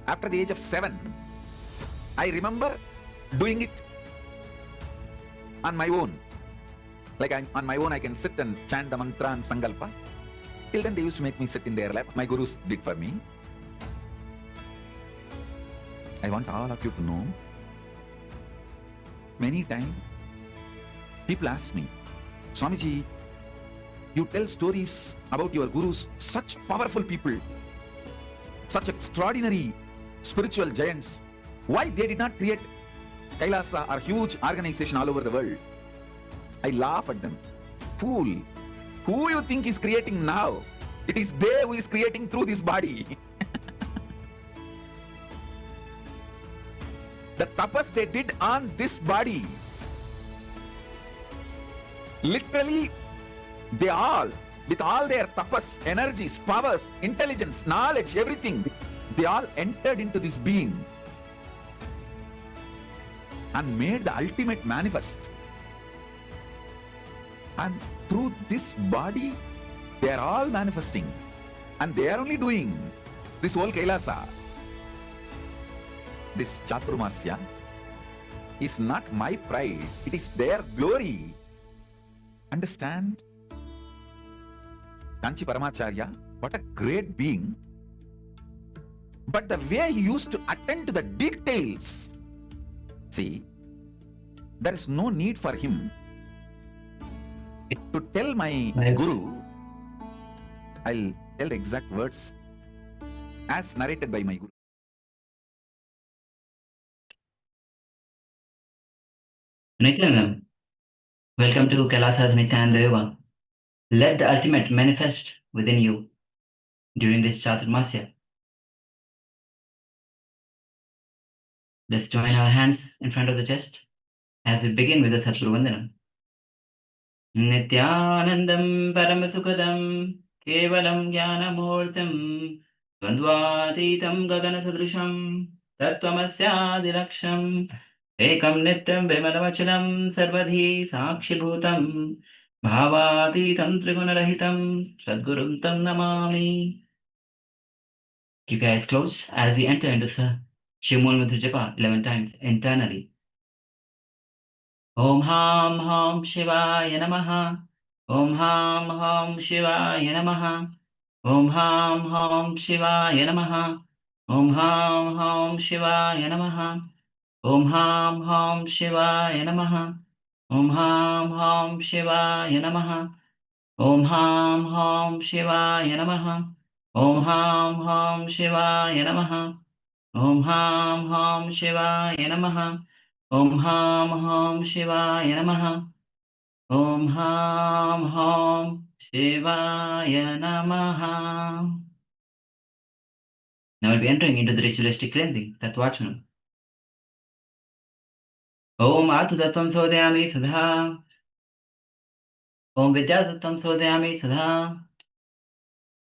After the age of 7, I remember doing it on my own. Like on my own, I can sit and chant the mantra and sankalpa. Till then, they used to make me sit in their lap. My gurus did for me. I want all of you to know, many times, people ask me, Swamiji, you tell stories about your gurus, such powerful people, such extraordinary spiritual giants. Why they did not create Kailasa or huge organization all over the world? I laugh at them. Fool! Who you think is creating now? It is they who is creating through this body. The tapas they did on this body, literally, they all, with all their tapas, energies, powers, intelligence, knowledge, everything, they all entered into this being and made the ultimate manifest. And through this body, they are all manifesting. And they are only doing this whole Kailasa. This Chaturmasya is not my pride, it is their glory. Understand? Kanchi Paramacharya, what a great being. But the way he used to attend to the details, see, there is no need for him to tell my guru. I'll tell the exact words as narrated by my guru. Nithyananda, welcome to Kailasa's Nithyananda Yoga. Let the ultimate manifest within you during this Chaturmasya. Let's join our hands in front of the chest as we begin with the Satguru Vandana. Nithyanandam Paramasukadam Kevalam Jnanamurtam Dvandvatitam Gaganasadrisham Tattvamasyadiraksham Ekam Nityam Vimalavachanam Sarvadhi Sakshibhutam Bhavatitam Trigunarahitam Sadgurum Tam Namami. Keep your eyes closed as we enter into Shivamula Japa 11 times internally. Om Ham Ham Shivaya Namaha. Om Ham Ham Shivaya Namaha. Om Ham Ham Shivaya Namaha. Om Ham Ham Shivaya Namaha. Om Ham Ham Shivaya Namaha. Om Ham Ham Shivaya Namaha. Om Ham Ham Shivaya Namaha. Om Ham Ham Shivaya Namaha. Om Ham Ham Shivaya Namaha. Om Ham Ham Shivaya Namaha. Om Ham Ham Shivaya Namaha. Now we'll be entering into the ritualistic cleansing, Tattvachana. Om Atu Tattvam Sodhyami Sudha. Om Vidya Tattvam Sodhyami Sudha.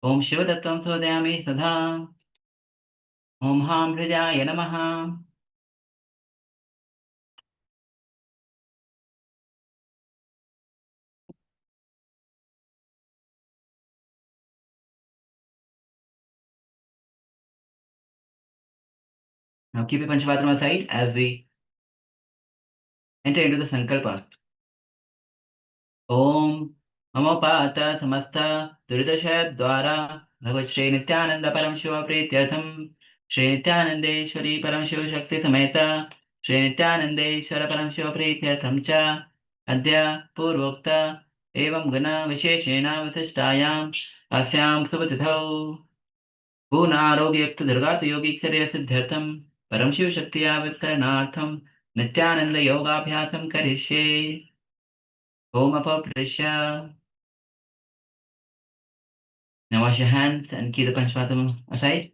Om Shiva Tattvam Sodhyami Sudha. Om Ham Hridaya Namaha. Now keep your Panchavatrama aside as we enter into the Sankalpa. Om Amapata Samasta Duridashad Dwara Bhagavad Shri Nithyananda Paramashiva Prityartham Shri Nithyanandeshwari Paramashiva Shakti Sameta Shri Nithyanandeshwara Paramashiva Prityartham Cha Adya Purvokta Evam Gana Visheshena Vasishtayam Asyam Subhatithau Puna Arogyakta Durgata Yogi Ksarya Siddhartham Paramashiva Shaktiya Viskaranaartham Nithyananda Yoga Abhyasam Karishye. Om Apaprishya. Now wash your hands and keep the Panchavatam aside.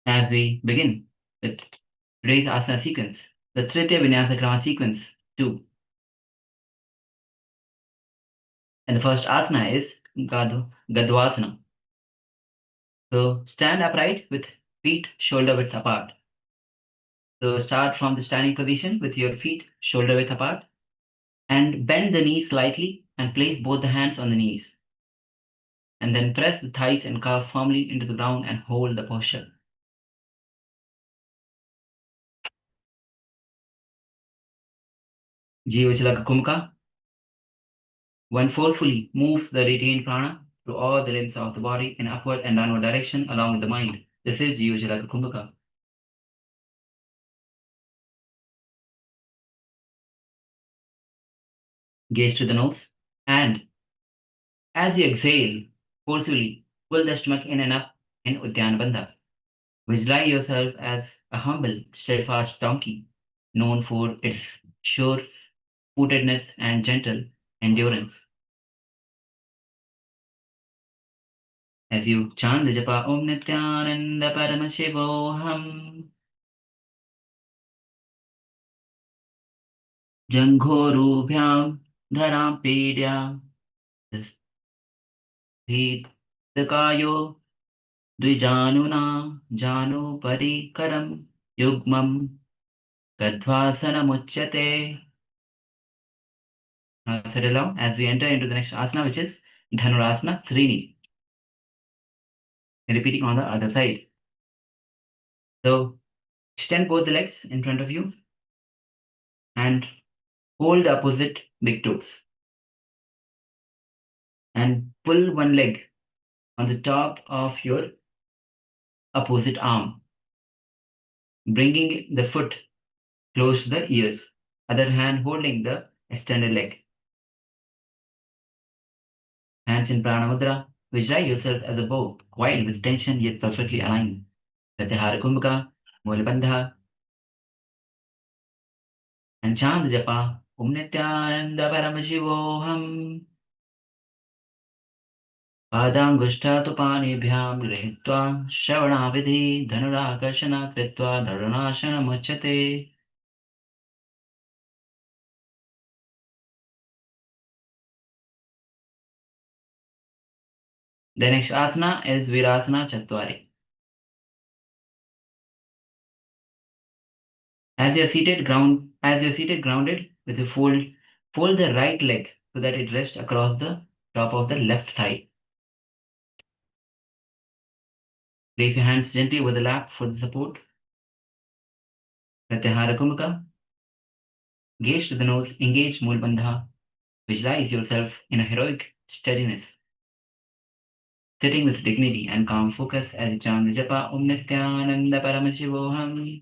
As we begin with today's asana sequence, the Tritya Vinyasa Krama sequence 2. And the first asana is Gadvasana. So stand upright with feet shoulder width apart. So start from the standing position with your feet shoulder width apart and bend the knees slightly and place both the hands on the knees. And then press the thighs and calf firmly into the ground and hold the posture. Jivachalaka Kumka. One forcefully moves the retained prana through all the limbs of the body in upward and downward direction along with the mind. This is Jivachalaka Kumbhaka. Gaze to the nose, and as you exhale, forcefully pull the stomach in and up in Uddiyana Bandha. Visualize yourself as a humble, steadfast donkey, known for its sure-footedness and gentle endurance. As you chant the japa Om Nithyananda Paramashivoham, Janghorubyam Dharam Pidya, Dakayo Dvijanuna Janu Parikaram Yugmam Tadvasanamuchyate. Now settle down as we enter into the next asana, which is Dhanurasana Trini. Repeating on the other side. So extend both the legs in front of you and hold the opposite big toes. And pull one leg on the top of your opposite arm, bringing the foot close to the ears. Other hand holding the extended leg. Hands in prana mudra. Visualize yourself as a bow, wild with tension yet perfectly aligned. Pratyahara kumbhaka, Mulabandha, and chant the japa Om Nithyananda Paramashivoham. पादाङ्गुष्ठातु पाणिभ्यां गृहीत्वा श्रवणाविधि धनुराकर्षण कृत्वा धरुणासनमुच्यते. The next asana is Virasana Chatwari. As you're seated grounded with a fold the right leg so that it rests across the top of the left thigh. Place your hands gently over the lap for the support. Pratyahara Kumbhaka. Gaze to the nose, engage Mulbandha. Visualize yourself in a heroic steadiness, sitting with dignity and calm focus as you chant the japa Om Nithyananda Paramashivoham.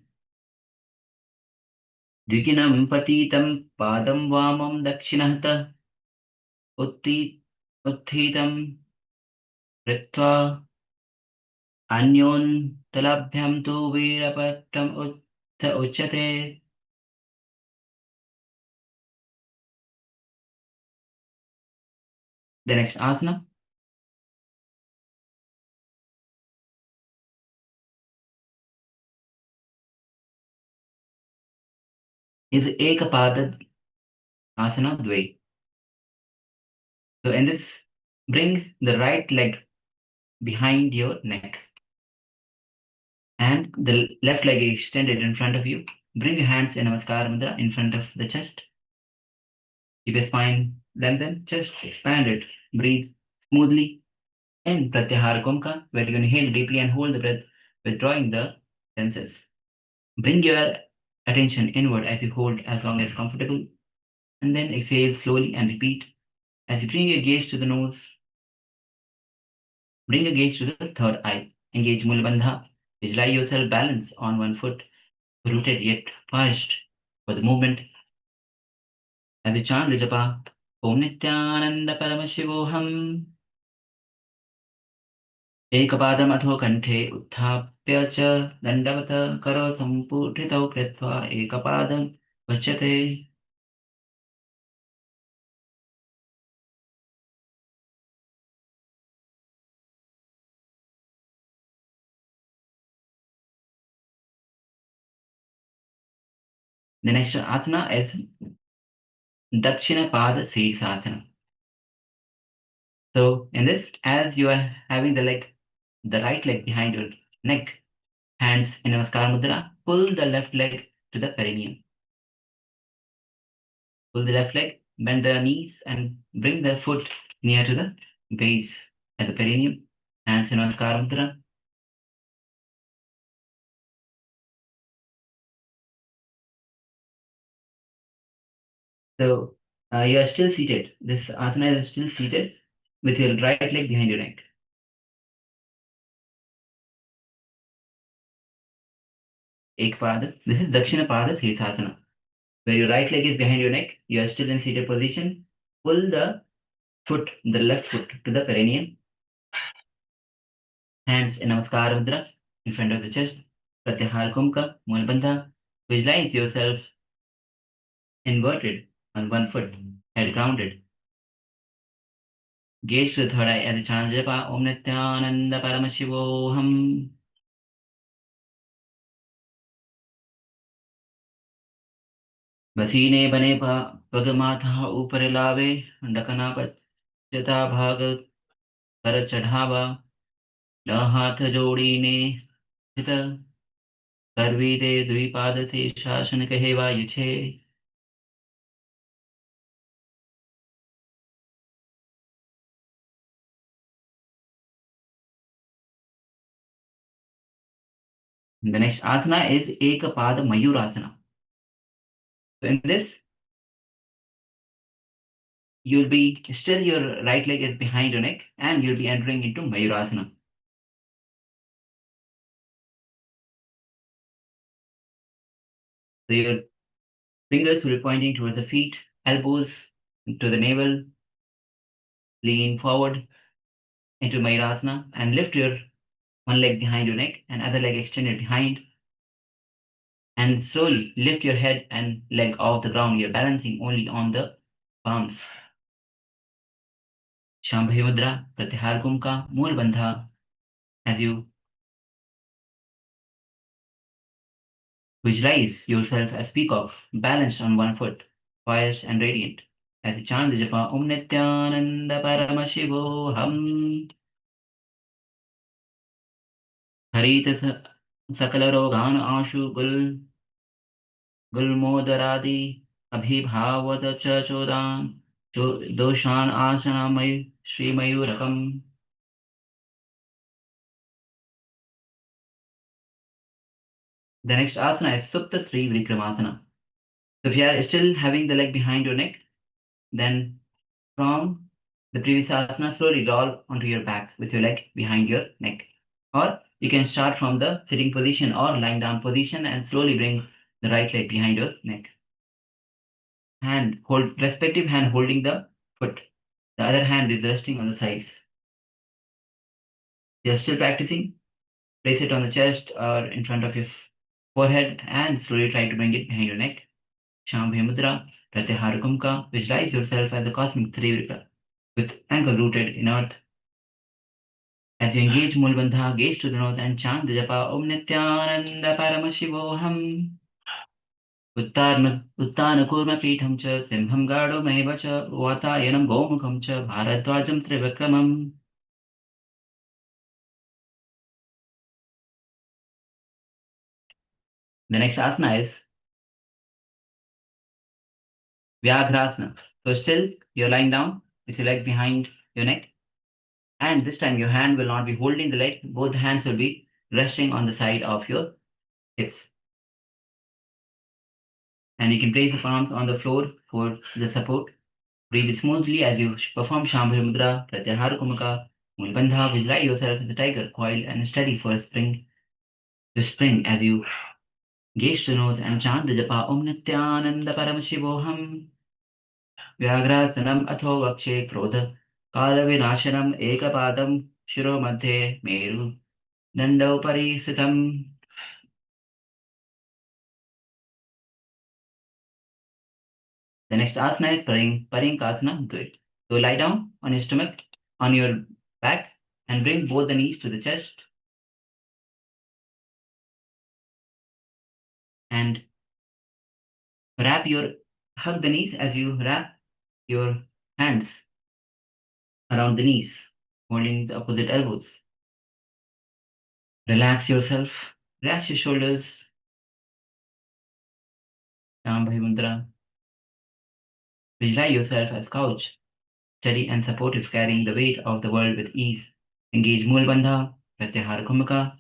Diginam patitam padam vamam dakshinahata uthitam Ritva Anyon Talabhyam tu Virapattam Uchate. The next asana is Ekapada Asana Dvai. So in this, bring the right leg behind your neck and the left leg extended in front of you. Bring your hands in Namaskara Mudra in front of the chest. Keep your spine lengthened, chest expanded. Breathe smoothly in Pratyahara Kumka, where you inhale deeply and hold the breath, withdrawing the senses. Bring your attention inward as you hold as long as comfortable, and then exhale slowly and repeat. As you bring your gaze to the nose, bring your gaze to the third eye. Engage Mulabandha. Visualize yourself balanced on one foot, rooted yet poised for the movement. As you chant the japa, Om Nithyananda Paramashivoham. एकपादम् अथो कण्ठे उत्थाप्य च दण्डवत करो सम्पूर्णितौ कृत्वा एकपादम् उच्यते. The next asana is Dakshina Pada Sirsasana. So in this, as you are having the right leg behind your neck, hands in Namaskar Mudra, pull the left leg to the perineum. Pull the left leg, bend the knees and bring the foot near to the base at the perineum. Hands in Namaskara Mudra. So you are still seated. This asana is still seated with your right leg behind your neck. Ekpada. This is Dakshina Pada Sirsasana. Where your right leg is behind your neck, you are still in seated position. Pull the foot, the left foot, to the perineum. Hands in Namaskara Mudra in front of the chest. Pratyahar Kumka, Mula Bandha. Visualize yourself inverted on one foot, head grounded. Gaze to the third eye as a chant japa Om Nithyananda Paramashivoham. बसीने बने पग माथा ऊपर लावे डकना पच्यता भाग कर चढ़ावा ल हाथ जोड़ीने स्थित करवी दे द्विपाद से शासन कहेवा यछे. The next asana is Ekapada Mayurasana. So in this, you'll be still your right leg is behind your neck and you'll be entering into Mayurasana. So your fingers will be pointing towards the feet, elbows to the navel, lean forward into Mayurasana and lift your one leg behind your neck and other leg extended behind. And slowly lift your head and leg off the ground. You're balancing only on the palms. Shambhavi Mudra, Pratyahar Kumka, Mool Bandha. As you visualize yourself as peacock, balanced on one foot, pious and radiant. As you chant the japa Om Nithyananda Paramashivoham. Harita Sakala Rogan Ashu Gulmodharadi Abhibhavata Chachodan Doshan Asana Sri Mayurakam. The next asana is Supta Tri Vikramasana. So if you are still having the leg behind your neck, then from the previous asana, slowly roll onto your back with your leg behind your neck. Or you can start from the sitting position or lying down position and slowly bring the right leg behind your neck. Respective hand holding the foot. The other hand is resting on the sides. You are still practicing. Place it on the chest or in front of your forehead and slowly try to bring it behind your neck. Shambhavi Mudra, Pratyahara Kumka. Visualize yourself as the cosmic Trivrika with ankle rooted in earth. As you engage Mulbandha, gaze to the nose and chant the japa Om Nithyananda Paramashivoham. Uttana Pitham cha Simham Gado Maheva cha Vatayanam Gomukam cha Bharadwajam Trivikramam. The next asana is Vyagrasana. So still you're lying down with your leg behind your neck. And this time your hand will not be holding the leg. Both hands will be resting on the side of your hips. And you can place the palms on the floor for the support. Breathe smoothly as you perform Shambhavi Mudra, Pratyahara Kumaka, Mulbandha. Visualize yourself as a tiger, coiled and steady for a spring. The spring as you gaze to the nose and chant the japa Om Nithyananda Paramashivoham. Vyagrasanam atho vakshe krodha Kalavinashanam ekapadam shiro madhe meru danda upari sitam. The next asana is Parinkasana. Do it. So lie down on your stomach, on your back, and bring both the knees to the chest. And hug the knees as you wrap your hands around the knees, holding the opposite elbows. Relax yourself. Relax your shoulders. Shambhavi Mudra. Visualize yourself as couch, steady and supportive, carrying the weight of the world with ease. Engage Mool Bandha, Pratyahara Kumbhaka.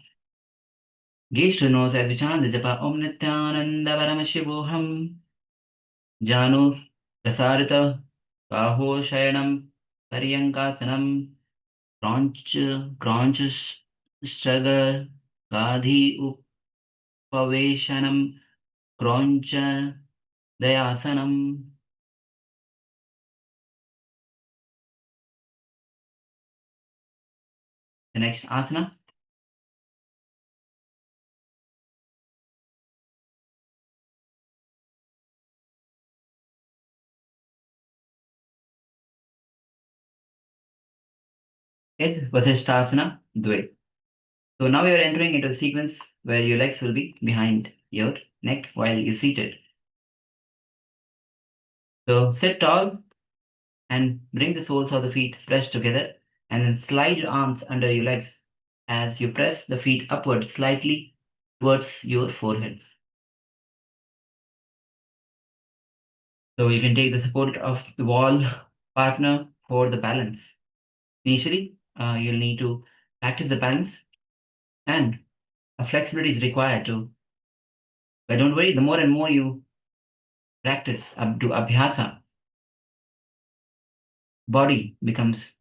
Gaze to the nose as you chant the japa Om Nithyananda Paramashivoham. Janu Prasarita Kaho Shayanam Paryankasanam Craunch Struggle Gadhi Upaveshanam Craunch Dayasanam. The next asana. It's Vasishthasana Dve. So now you're entering into a sequence where your legs will be behind your neck while you're seated. So sit tall and bring the soles of the feet pressed together, and then slide your arms under your legs as you press the feet upward slightly towards your forehead. So you can take the support of the wall partner for the balance. Initially, you'll need to practice the balance, and a flexibility is required too. But don't worry, the more and more you practice, do abhyasa, body becomes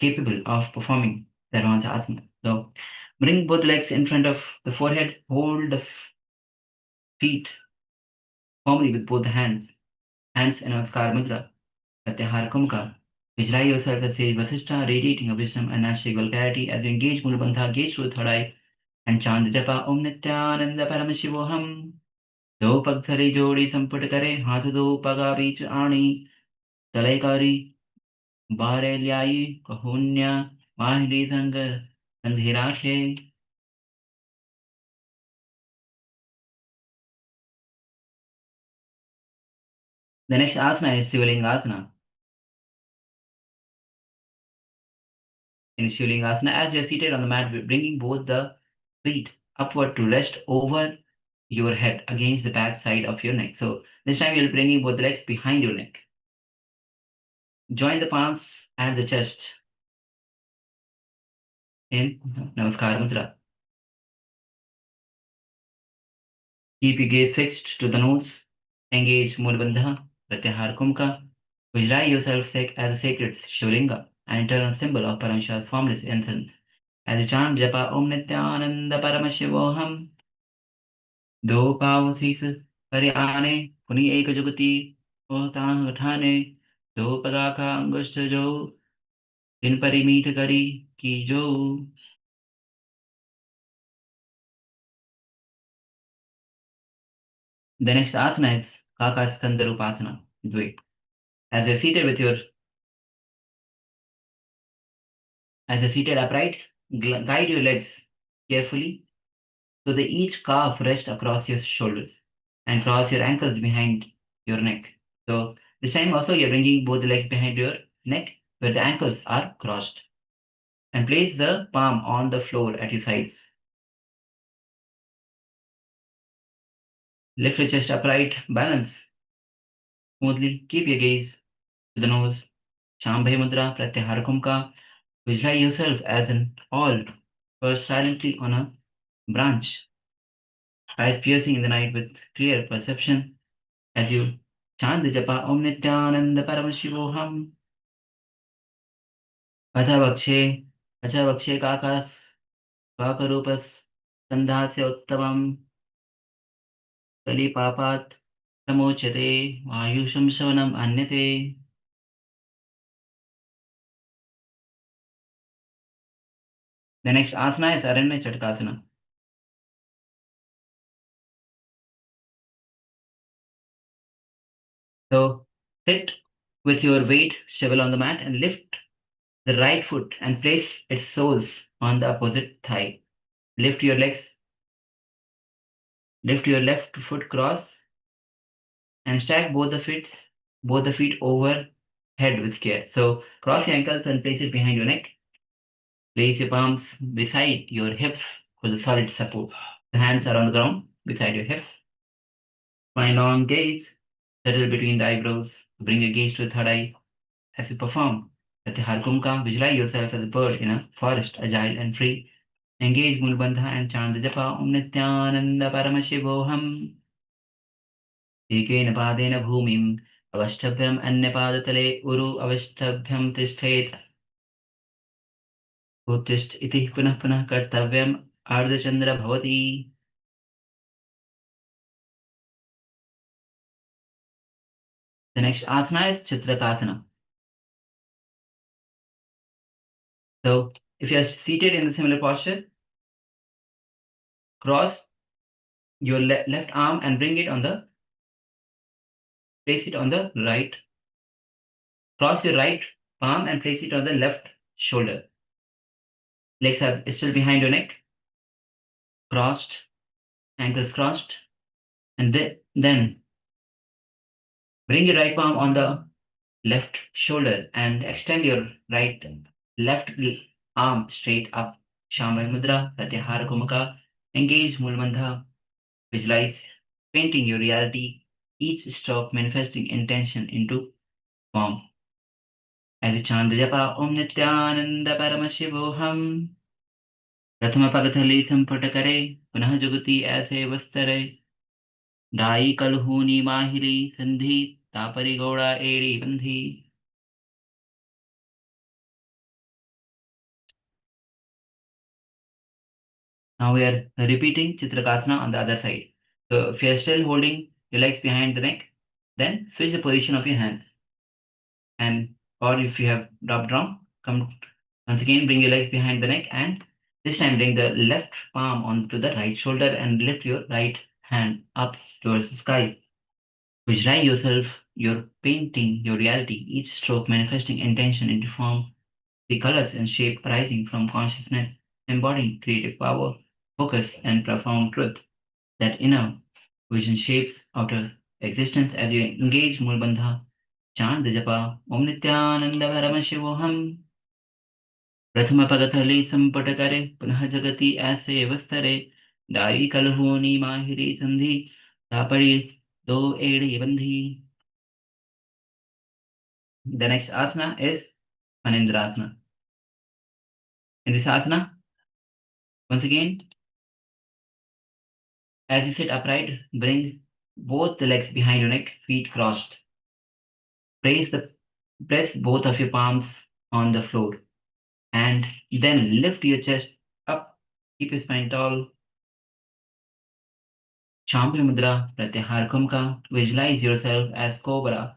capable of performing the advanced asana. So bring both legs in front of the forehead, hold the feet firmly with both the hands in Namaskara Mudra, Pratyahara Kumbhaka. Visualize yourself as Sage Vasishtha, radiating a wisdom and natural clarity as you engage Mulabandha, gaze through the third eye, and chant the japa Om Nithyananda Paramashivoham. दो पग धरे जोड़ी संपुट करे हाथ दो पगा बीच आणी तलयकारी बारे ल्याई कहुन्या माहिरी संग अंधेराशे. The next asana is Sivalingasana. In Sivalingasana, as you are seated on the mat, bringing both the feet upward to rest over your head against the back side of your neck. So this time you're bringing both legs behind your neck. Join the palms at the chest in Namaskara Mudra. Keep your gaze fixed to the nose. Engage Mulabandha, Pratyahara Kumbhaka. Visualize yourself as a sacred Shivlinga, an eternal symbol of Paramashiva's formless essence. As you chant Japa Om Nithyananda Paramashivoham, दो पाव शीस करे आने पुनि एक जुगति होतांग ठाने दो पगा का अंगुष्ठ जो इन परिमीठ करी की जो. The next asana is Kaka Skandharupasana Dve. As you're seated upright, guide your legs carefully so that each calf rests across your shoulders and cross your ankles behind your neck. So this time also you're bringing both the legs behind your neck where the ankles are crossed, and place the palm on the floor at your sides. Lift your chest upright, balance smoothly, keep your gaze to the nose. Shambhavi Mudra, Pratyahara Kumbhaka. Visualize yourself as an owl perched silently on a branch, eyes piercing in the night with clear perception as you chant the japa Om Nithyananda Paramashivoham. अथ वक्षे काकरूपस् स्कन्धास्य उत्तमं कलिपापात् प्रमोच्यते आयुषं शवनम् अन्यते. The next asana is Aranya Chatkasana. So sit with your weight stable on the mat and lift the right foot and place its soles on the opposite thigh. Lift your left foot cross and stack both the feet over head with care. So cross your ankles and place it behind your neck. Place your palms beside your hips for the solid support. The hands are on the ground beside your hips. Find long gaze, settle between the eyebrows, Bring your gaze to the third eye as you perform Pratyahar Kumka. Visualize yourself as a bird in a forest, agile and free. Engage Mulbandha and chant the japa Om Nithyananda Paramashivoham. एकेन पादेन भूमिम् अवष्टभ्यम् अन्यपादतले उरु अवष्टभ्यं तिष्ठेत् उत्तिष्ठ इति पुनः पुनः कर्तव्यम् अर्धचन्द्र भवति. The next asana is Chitrakasana. So, if you are seated in the similar posture, cross your left arm and place it on the right. Cross your right palm and place it on the left shoulder. Legs are still behind your neck, crossed, ankles crossed, and then bring your right palm on the left shoulder and extend your left arm straight up. Shamay Mudra, Pratyahara Kumaka. Engage Mulbandha. Visualize painting your reality, each stroke manifesting intention into form. As you chant the japa Om Nithyananda Paramashivoham. प्रथम पगथली संपट करे पुनः जुगति ऐसे वस्तरे die कलहूनी माहिली संधि तापरी गौड़ा एड़ी बंधी. Now we are repeating Chitrakasana on the other side. So if you are still holding your legs behind the neck, then switch the position of your hands. Or if you have dropped down, come once again, bring your legs behind the neck and this time bring the left palm onto the right shoulder and lift your right hand up towards the sky. Visualize yourself, you're painting your reality, each stroke manifesting intention into form, the colors and shape arising from consciousness, embodying creative power, focus, and profound truth. That inner vision shapes outer existence as you engage Mulbandha. Chant the japa Om Nithyananda Paramashivoham. प्रथम पगथली संपट करे पुनः जगति ऐसे वस्तरे die कलहूनी माहिरी संधि तापड़ी दो एड़ी बंधी. The next asana is Manindrasana. In this asana, once again, as you sit upright, bring both the legs behind your neck, feet crossed. Press both of your palms on the floor and then lift your chest up. Keep your spine tall. Champi Mudra, Pratyahara Kumka. Visualize yourself as Cobra,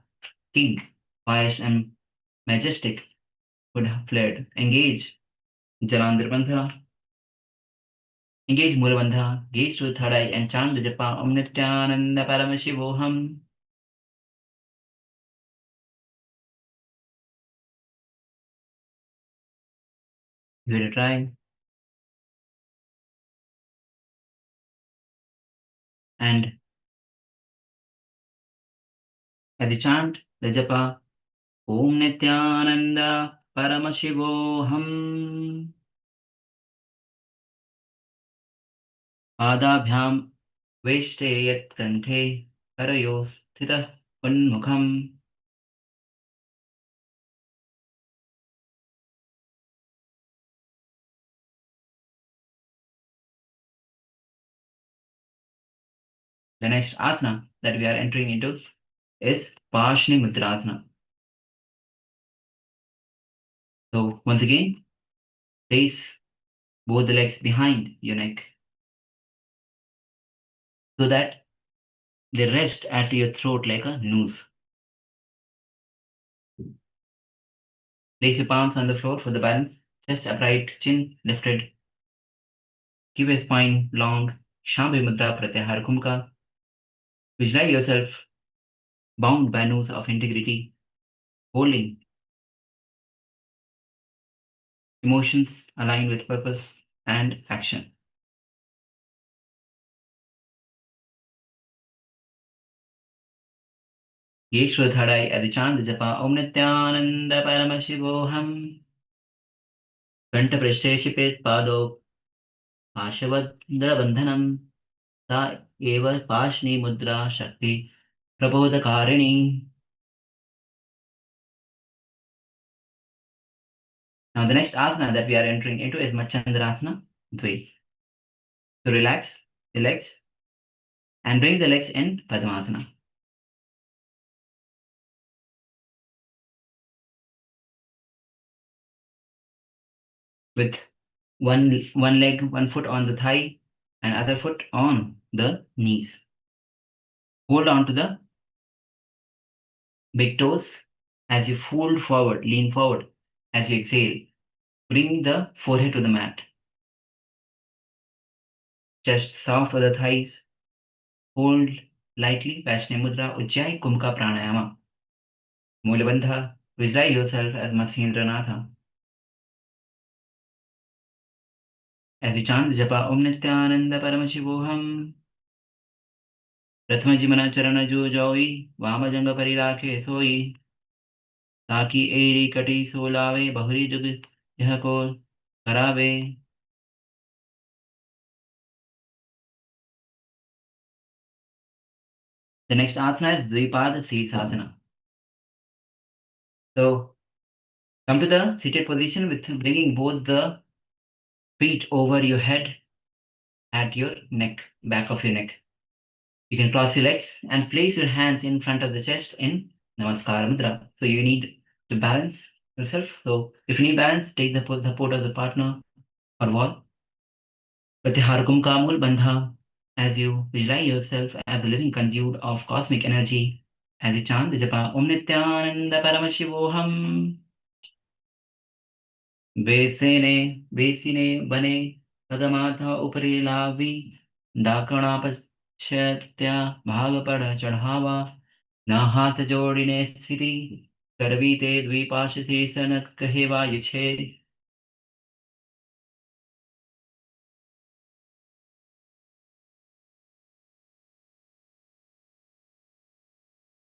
King, pious and majestic, would have flared. Engage Jalandhar Bandha. Engage Mulabandha. Gaze to the third eye and chant the japa Om Nithyananda Paramashivoham. Give it a try. And as you chant the japa Om Nithyananda Paramashivoham. Padabhyam Veshte Yat Kanthe Karayos Thita Unmukham. The next asana that we are entering into is Pashni Mudrasana. So once again, place both the legs behind your neck so that they rest at your throat like a noose. Place your palms on the floor for the balance. Chest upright, chin lifted. Keep your spine long. Shambhi Mudra Pratyahara Kumka. Visualize yourself bound by noose of integrity, holding emotions aligned with purpose and action. Gaze to the third eye as you chant the japa Om Nithyananda Paramashivoham. Kanta Prishte Shipet Pado Pashavadra Bandhanam Sa Eva Pashni Mudra Shakti Prabodhakarini. Now the next asana that we are entering into is Machandrasana Dve. So relax the legs and bring the legs in Padmasana. With one leg, one foot on the thigh and other foot on the knees. Hold on to the big toes as you fold forward, lean forward. As you exhale, bring the forehead to the mat. Chest soft over the thighs. Hold lightly, Vaishnav Mudra, Ujjayi Kumka Pranayama. Mulabandha, visualize yourself as Matsyendranath. As you chant the japa Om Nithyananda Paramashivoham. प्रथम जिमना चरण जो जोई वाम जंग परि राखे सोई ताकि एड़ी कटी सोलावे बहुरी जुग यह को करावे. The next asana is Dvipad Sirsasana. So come to the seated position with bringing both the feet over your head at your neck, back of your neck. You can cross your legs and place your hands in front of the chest in Namaskara Mudra. So you need to balance yourself. So if you need balance, take the support of the partner or wall. Pratyaharkum Kamul Bandha, as you visualize yourself as a living conduit of cosmic energy, as you chant the japa Om Nithyananda Paramashivoham. बेसिने बने पदमाथा उपरि लावी डाकणा पश्चात्या भाग पढ़ चढ़ावा ना हाथ जोड़िने स्थिति करवी ते द्विपाश शीसन कहेवा यछे.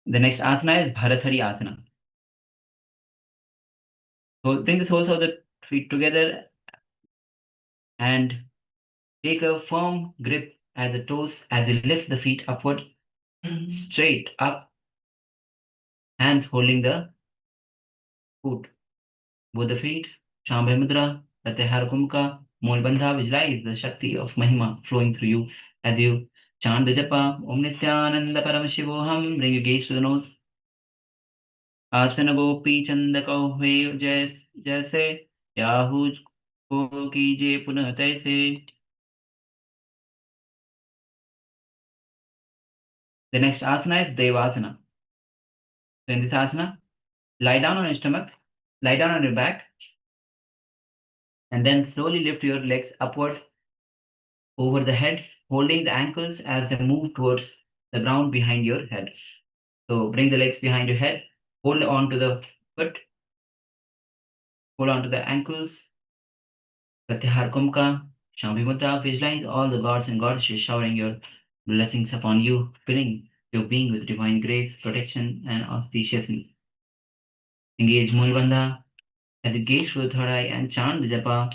The next asana is Bharathari asana. So bring the soles of the feet together and take a firm grip at the toes as you lift the feet upward, straight up, hands holding the foot. Both the feet, Shambhay Mudra, Pratyahara Kumka, Mulbandha, visualize the Shakti of Mahima flowing through you as you chant the japa Om Nithyananda Paramashivoham. Bring your gaze to the nose. Asana Gopi Chanda Kauhe Jaise Yahu Ko Kije Punah Taise. The next asana is Devasana. So in this asana, lie down on your stomach, lie down on your back, and then slowly lift your legs upward over the head, holding the ankles as they move towards the ground behind your head. So bring the legs behind your head, hold on to the foot, hold on to the ankles. Pratyahar Kumka, Shambhi Mudra, visualize all the gods and goddesses showering your blessings upon you, filling your being with divine grace, protection, and auspiciousness. Engage Mulbandha as you gaze through the third eye and chant the japa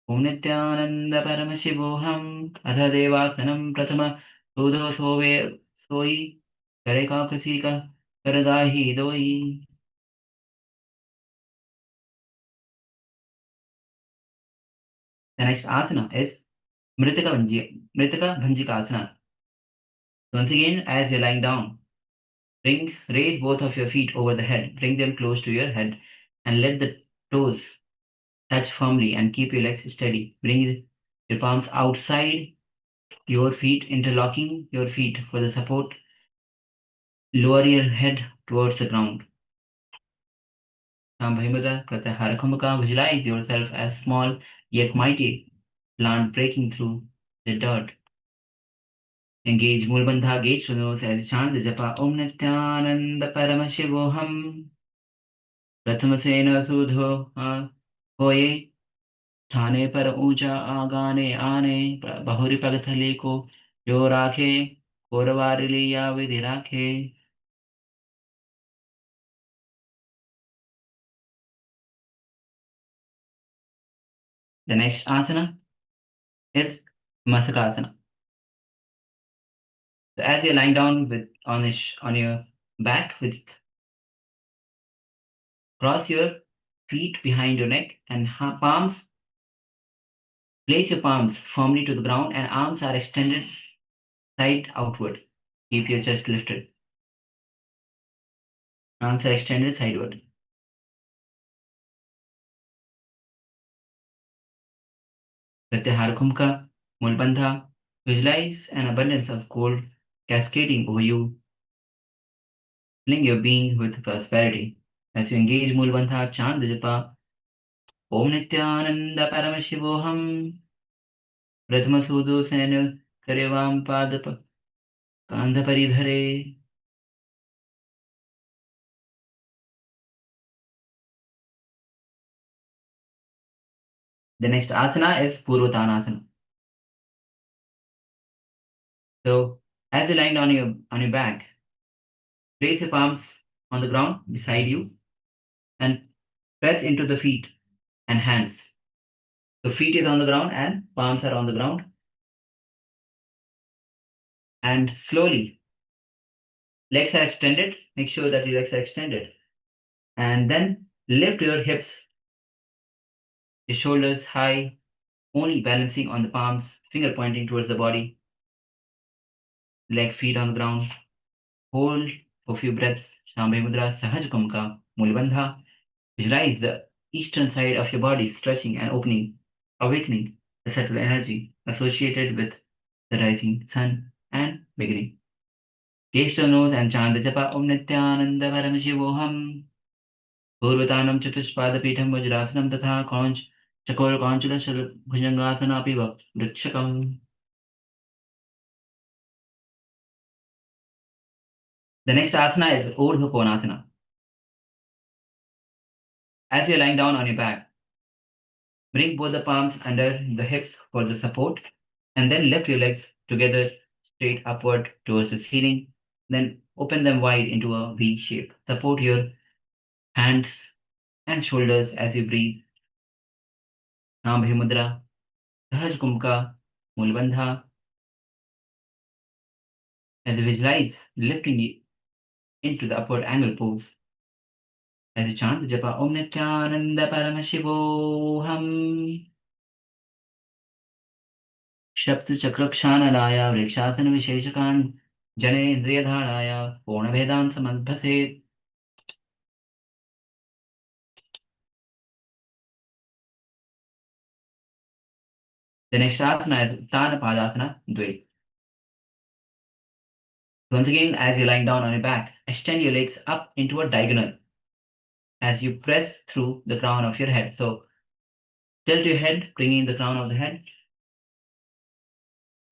Om Nithyananda Paramashivoham Adha Devasanam Pratama Sudho Sove Soi Kareka Kasika Karadahi Doi. The next asana is Mritaka Bhanjika Asana. Once again, as you're lying down, raise both of your feet over the head, bring them close to your head, and let the toes touch firmly and keep your legs steady. Bring your palms outside your feet, interlocking your feet for the support. Lower your head towards the ground. Visualize yourself as small yet mighty plant breaking through the dirt. Engage Mulbandha, gaze to the nose as you chant the japa Om Nithyananda Paramashivoham. Prathamasena Sudho Hoye ठाने पर ऊंचा आगाने आने बहुरी पगथले को जो राखे कोरवारिली या विधि राखे. The next asana is Masakasana. So as you're lying down on your back, cross your feet behind your neck and palms. Place your palms firmly to the ground and arms are extended side outward. Keep your chest lifted. Arms are extended sideward. Pratyahara Kumka, Mulbandha. Visualize an abundance of gold cascading over you, filling your being with prosperity. As you engage Mulbandha, chant the japa Om Nithyananda Paramashivoham Prathama Sudo Sen Karevam Padapa Kandha Paridhare. The next asana is Purvatanasana. So as you're lying on your back, place your palms on the ground beside you and press into the feet and hands. The feet is on the ground and palms are on the ground. And slowly, legs are extended. Make sure that your legs are extended. And then lift your hips, your shoulders high, only balancing on the palms, finger pointing towards the body. Leg, feet on the ground. Hold for a few breaths. Shambhavi Mudra, Sahaj Kumka, Mulbandha. Visualize the eastern side of your body stretching and opening, awakening the subtle energy associated with the rising sun and beginning. Gaze to the nose and chant the japa Om Nithyananda Paramashivoham. Purvatanam Chatuspadapitham Vajrasanam Tatha Conch Chakor Conchula Bhujangasana Piva Vrikshakam. The next asana is Urdhva Konasana. As you're lying down on your back, bring both the palms under the hips for the support and then lift your legs together straight upward towards the ceiling. Then open them wide into a V shape. Support your hands and shoulders as you breathe. Nambhi Mudra, Sahaj Kumka, Mulbandha. As you visualize lifting it into the upward angle pose. As you chant the japa Om Nithyananda Paramashivoham. Shapta Chakrakshanalaya Vrikshasana Visheshakan Jane Indriyadharaya Purna Vedan Samadbhaset. The next asana is Uttana Padasana Dve. Once again, as you're lying down on your back, extend your legs up into a diagonal as you press through the crown of your head. So tilt your head, bringing the crown of the head.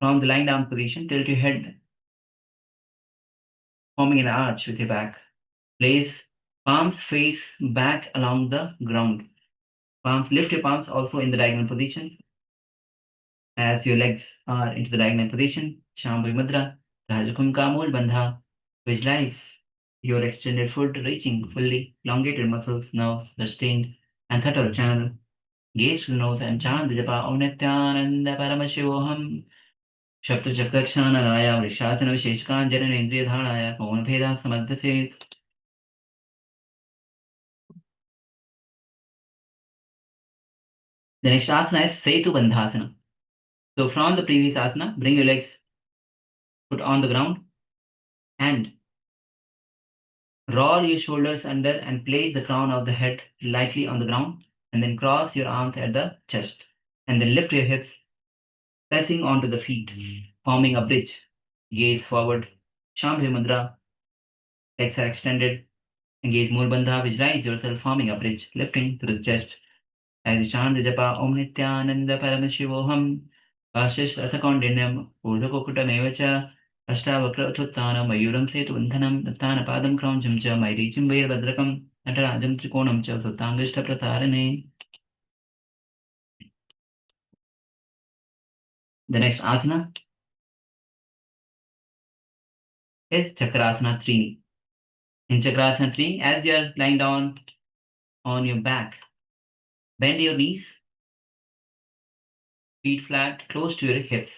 From the lying down position, tilt your head, forming an arch with your back. Place palms face back along the ground. Lift your palms also in the diagonal position. As your legs are into the diagonal position, Shambhavi Mudra, Rajakumka Bandha. Visualize your extended foot reaching fully elongated muscles, nerves, sustained and subtle channel. Gaze to the nose and chant the japa Om Nithyananda Paramashivoham. Shapta Chakrakshanalaya Vrikshasana Visheshkan Jananendriyadharaya Purna Vedan Samadbhaset. The next asana is Setu Bandhasana. So from the previous asana, bring your legs put on the ground and roll your shoulders under and place the crown of the head lightly on the ground and then cross your arms at the chest and then lift your hips, pressing onto the feet, forming a bridge. Gaze forward, Shambhavi Mudra, legs are extended, engage Mulbandha, visualize yourself forming a bridge, lifting to the chest. As you chant the japa Om Nithyananda Paramashivoham, Vashish Rathakondinyam, Urdhakokutameva Ashtavakra Uttana Mayuram Setu Bandhanam Nattana Padam Krauncham Cha Mairicim Vair Badrakam Natarajam Trikonam Cha Sutangishta Pratarane. The next asana is Chakrasana 3. In Chakrasana 3, as you are lying down on your back, bend your knees, feet flat, close to your hips.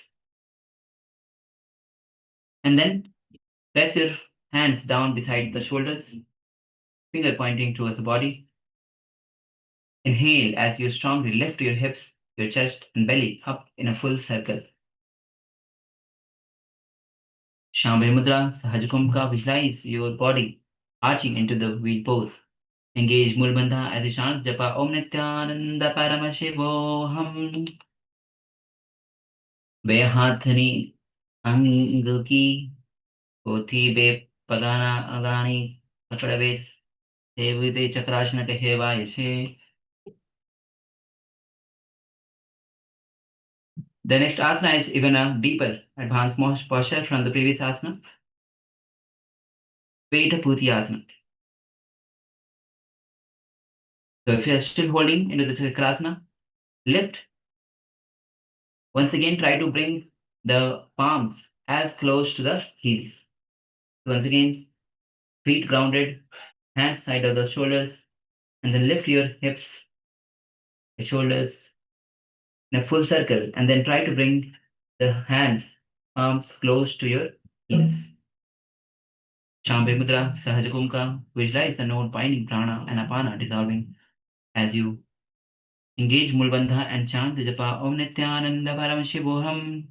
And then press your hands down beside the shoulders, finger pointing towards the body. Inhale as you strongly lift your hips, your chest and belly up in a full circle. Shambhavi Mudra, Sahaj Kumbhaka, visualize your body arching into the wheel pose. Engage Mul Bandha as you chant Japa Om Nithyananda Paramashivam. बे हाथनी अंग की पोथी बे पगाना अगानी पकड़वे सेविते चक्रासन कहेवाय छे. The next asana is even a deeper, advanced posture from the previous asana. Peta Puti asana. So if you are still holding into the chakrasana, lift. Once again, try to bring the palms as close to the heels. Once again, feet grounded, hands side of the shoulders, and then lift your hips, the shoulders in a full circle, and then try to bring the hands, arms close to your heels. Shambhavi Mudra, Sahaja Kumbhaka, visualize the node binding prana and apana dissolving as you engage Mulbandha and chant the japa Om Nithyananda Paramashivoham.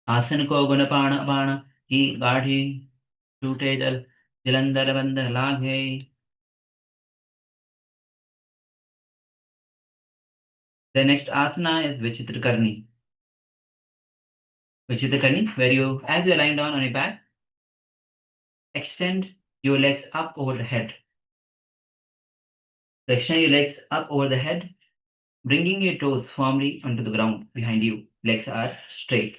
आसन को गुण पाण बाण की गाढ़ी टूटे जल जलंधर बंध लागे. The next asana is Vichitra Karni. Vichitra Karni, where you, as you're lying down on your back, extend your legs up over the head. So extend your legs up over the head, bringing your toes firmly onto the ground behind you. Legs are straight.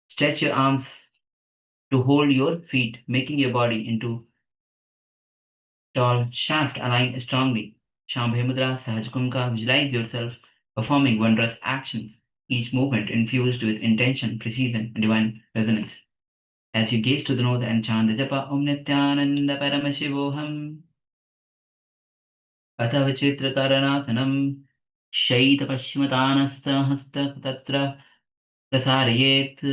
Stretch your arms to hold your feet, making your body into tall shaft aligned strongly. Shambhavi Mudra, Sahaj Kumbhaka, visualize yourself performing wondrous actions, each movement infused with intention, precision, and divine resonance. As you gaze to the nose and chant the japa Om Nithyananda Paramashivoham. अथ विचित्रकरणासनं शयितपश्चिमतानस्थहस्त तत्र प्रसारयेत्.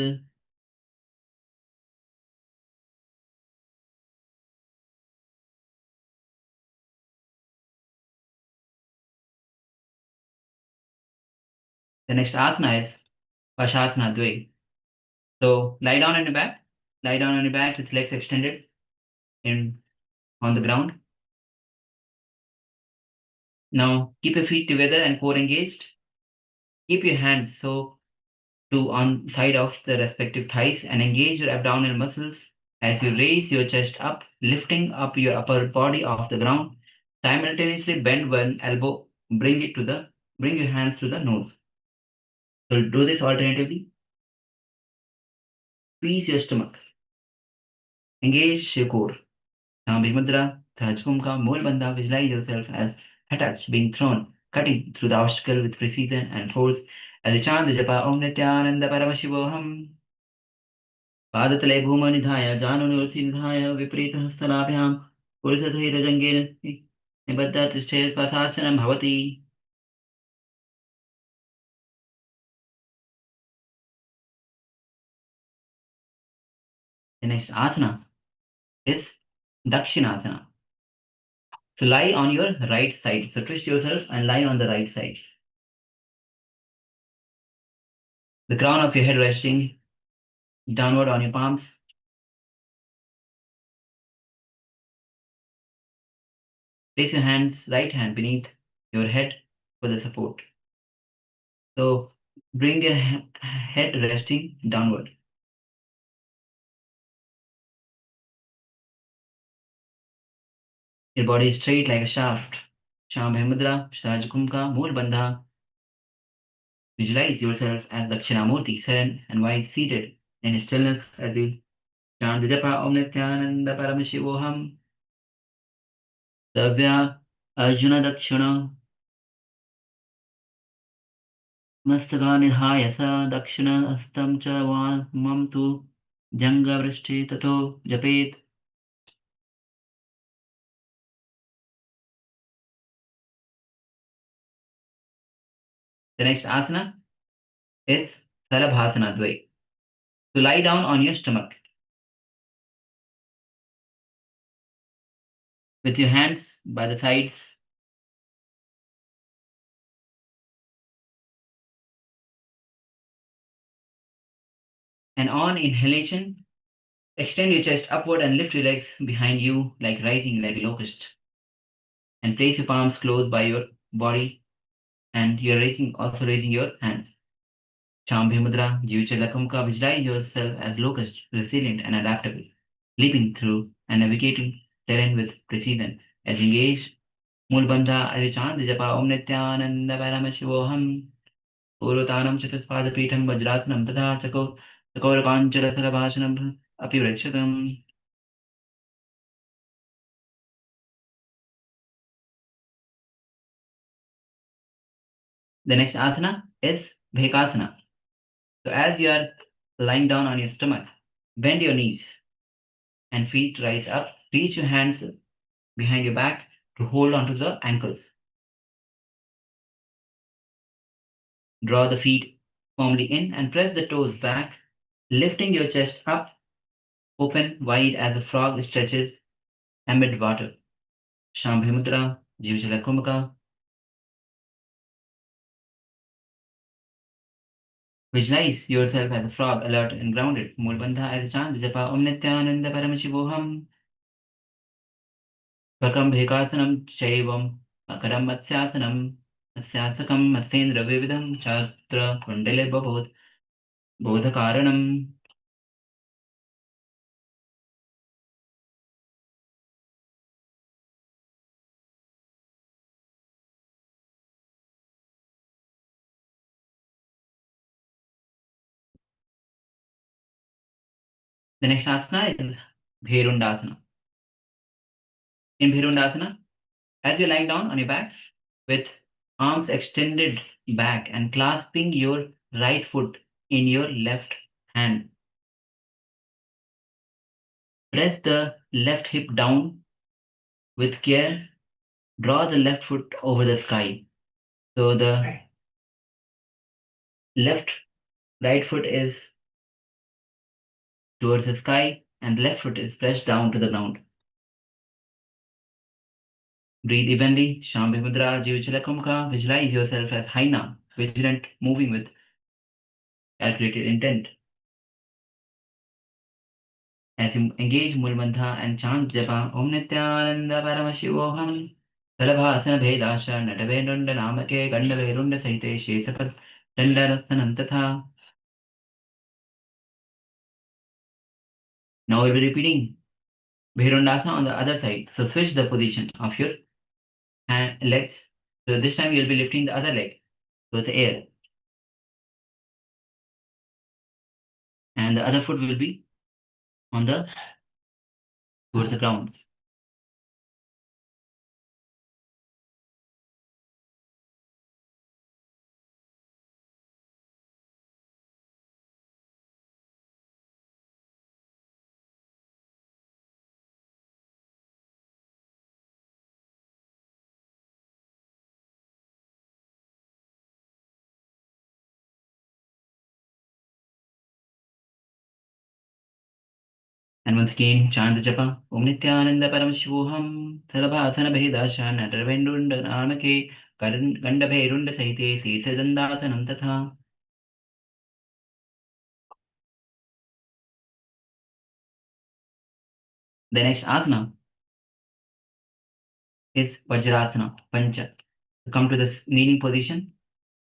The next asana is Vashasana Dve. So lie down on your back. Lie down on your back with legs extended in on the ground. Now keep your feet together and core engaged. Keep your hands so to on side of the respective thighs and engage your abdominal muscles as you raise your chest up, lifting up your upper body off the ground. Simultaneously bend one elbow, bring your hands to the nose. So do this alternatively. Squeeze your stomach. Engage your core. Shambhavi Mudra, Sahaj Kumbhaka, Mool Bandha, visualize yourself as attached, being thrown, cutting through the obstacle with precision and force. As you chant the japa Om Nithyananda Paramashivoham. पादतले भूमनिधाय जानुनिधाय विपरीतहस्तनाभ्यां पुरुषधीरजङ्गेन निबद्धतिष्ठेत्पथासनं भवति. The next asana is Dakshinasana. So lie on your right side. So twist yourself and lie on the right side. The crown of your head resting downward on your palms. Place your right hand beneath your head for the support. So bring your head resting downward. Your body is straight like a shaft. Shambhavi Mudra, Sahaj Kumbhaka, Mool Bandha. Visualize yourself as Dakshinamurti, serene and white, seated in stillness as you chant the japa Om Nithyananda Paramashivoham. Savya Arjuna Dakshina Mastaka Nidhaya Sa Dakshina Astam Cha Mam Tu Janga Vrishti Tato Japet. The next asana is Sarabhasana Dvai. So lie down on your stomach with your hands by the sides And on inhalation, extend your chest upward and lift your legs behind you like rising like a locust. And place your palms close by your body, and you're also raising your hands. Shambhi Mudra, Jivichalakam visualize yourself as locust, resilient and adaptable, leaping through and navigating terrain with precision. As engaged, Mulbandha as a chant, Japa Om Nithyananda Paramashivoham, Urutanam Chatuspadapitham Vajrasanam Tadha Chakorakanchara Sarabhashanam Apivrakshatam. The next asana is Bhekasana. So as you are lying down on your stomach, bend your knees and feet rise up. Reach your hands behind your back to hold onto the ankles. Draw the feet firmly in and press the toes back, lifting your chest up, open wide as a frog stretches amid water. Shambhi Mudra, Jivachala Kumbhaka. Visualize yourself as a frog, alert and grounded. Mulbandha as a chant, Japa Om Nithyananda Paramashivoham. Vakam Bhekasanam Chaivam Makaram Matsyasanam Matsyatsakam Matsendra Vividam Chatra Kundale Babodh Bodhakaranam. The next asana is Bherundasana. In Bherundasana, as you're lying down on your back with arms extended back and clasping your right foot in your left hand, press the left hip down with care. Draw the left foot over the sky. So the right foot is towards the sky and the left foot is pressed down to the ground. Breathe evenly. Shambhi Mudra, Jivachala visualize yourself as Haina, vigilant, moving with calculated intent. As you engage Mulbandha and chant Japa Om Nithyananda Paramashivoham, Talabhasana Bhedasha Natavendunda Namake Gandaverunda Saite Shesakar Dandarathanam Tatha. Now we'll be repeating Bherundasana on the other side. So switch the position of your legs. So this time you'll be lifting the other leg towards the air. And the other foot will be on towards the ground. And once again, chant the japa. Om Nithyananda Paramashivoham. Sarabhasana Bhedasha Natavendunda Namake Gandabherunda Saite Sirsadandasanam Tatha. The next asana is Vajrasana, Pancha. Come to this kneeling position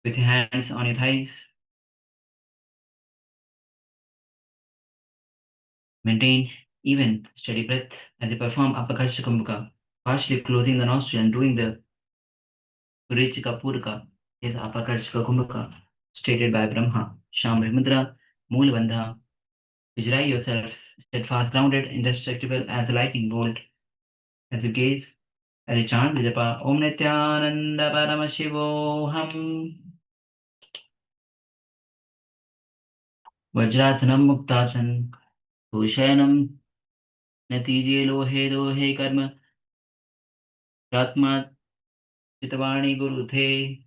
with your hands on your thighs. Maintain even steady breath as you perform Apakarshika Kumbhaka, partially closing the nostril and doing the Purichika Puraka is Apakarshika Kumbhaka, stated by Brahma. Shambhi Mudra, Mool Bandha. Visualize yourself steadfast, grounded, indestructible as a lightning bolt. As you gaze, as you chant the japa, Om Nithyananda Paramashivoham. Vajrasanam Muktasan, Bhushayanam, Natije Lohe Dohe Karma, Ratma Chitavani Guru The.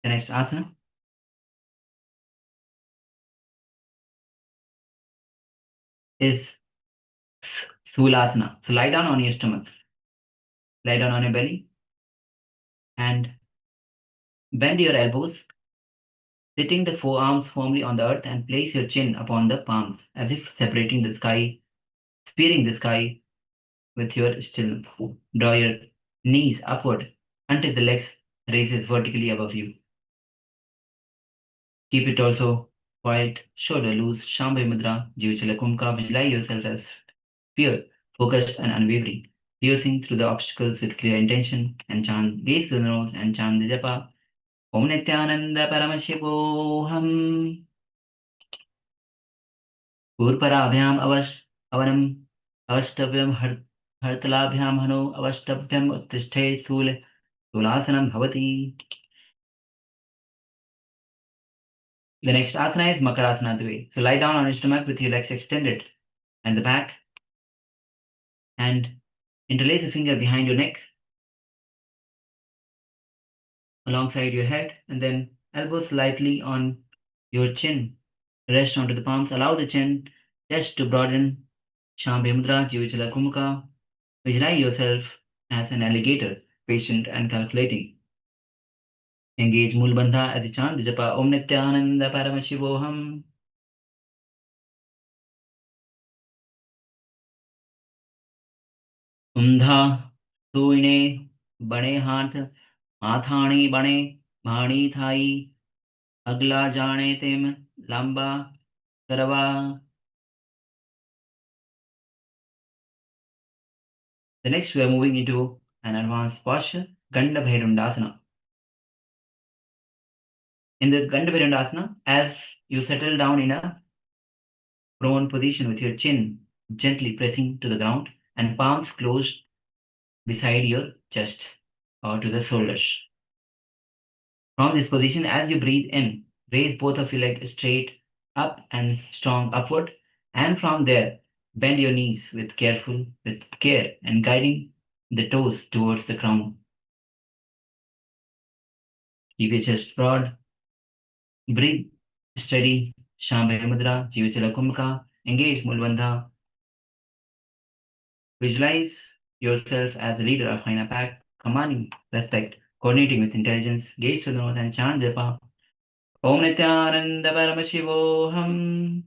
The next asana is Sulasana. So lie down on your stomach. Lie down on your belly. And bend your elbows, sitting the forearms firmly on the earth, and place your chin upon the palms, as if separating the sky, spearing the sky with your stillness. Draw your knees upward until the legs raises vertically above you. Keep it also quiet, shoulder loose, Shambhavi Mudra, Jivachala Kumka. Visualize yourself as pure, focused, and unwavering, piercing through the obstacles with clear intention, and chant, gaze to the nose, and chant the japa. Om Nithyananda Paramashivoham. Purparaabhyam avanam avashtavyam hartalabhyam hano avashtavyam uttishte sulasanam bhavati. The next asana is Makarasana Dve. So lie down on your stomach with your legs extended and the back, and interlace a finger behind your neck alongside your head, and then elbows lightly on your chin. Rest onto the palms. Allow the chin chest to broaden. Shambhavi Mudra, Jivachala Kumka. Visualize yourself as an alligator, patient and calculating. Engage Mool Bandha as you chant the japa Om Nithyananda Paramashivoham. Umdha Suine Bane Hath Mathani Bane Bhani Thai Agla Jane Tem Lamba Karava. The next we are moving into an advanced posture, Ganda Bhairundasana. In the Ganda Bhairundasana, as you settle down in a prone position with your chin gently pressing to the ground and palms closed beside your chest or to the shoulders. From this position, as you breathe in, raise both of your legs straight up and strong upward. And from there, bend your knees with care and guiding the toes towards the crown. Keep your chest broad. Breathe steady. Shambhavi Mudra, Jivachala Kumka. Engage Mulbandha. Visualize yourself as a leader of Haina Pack, commanding respect, coordinating with intelligence. Gaze to the north and chant japa. Om Nithyananda Paramashivoham.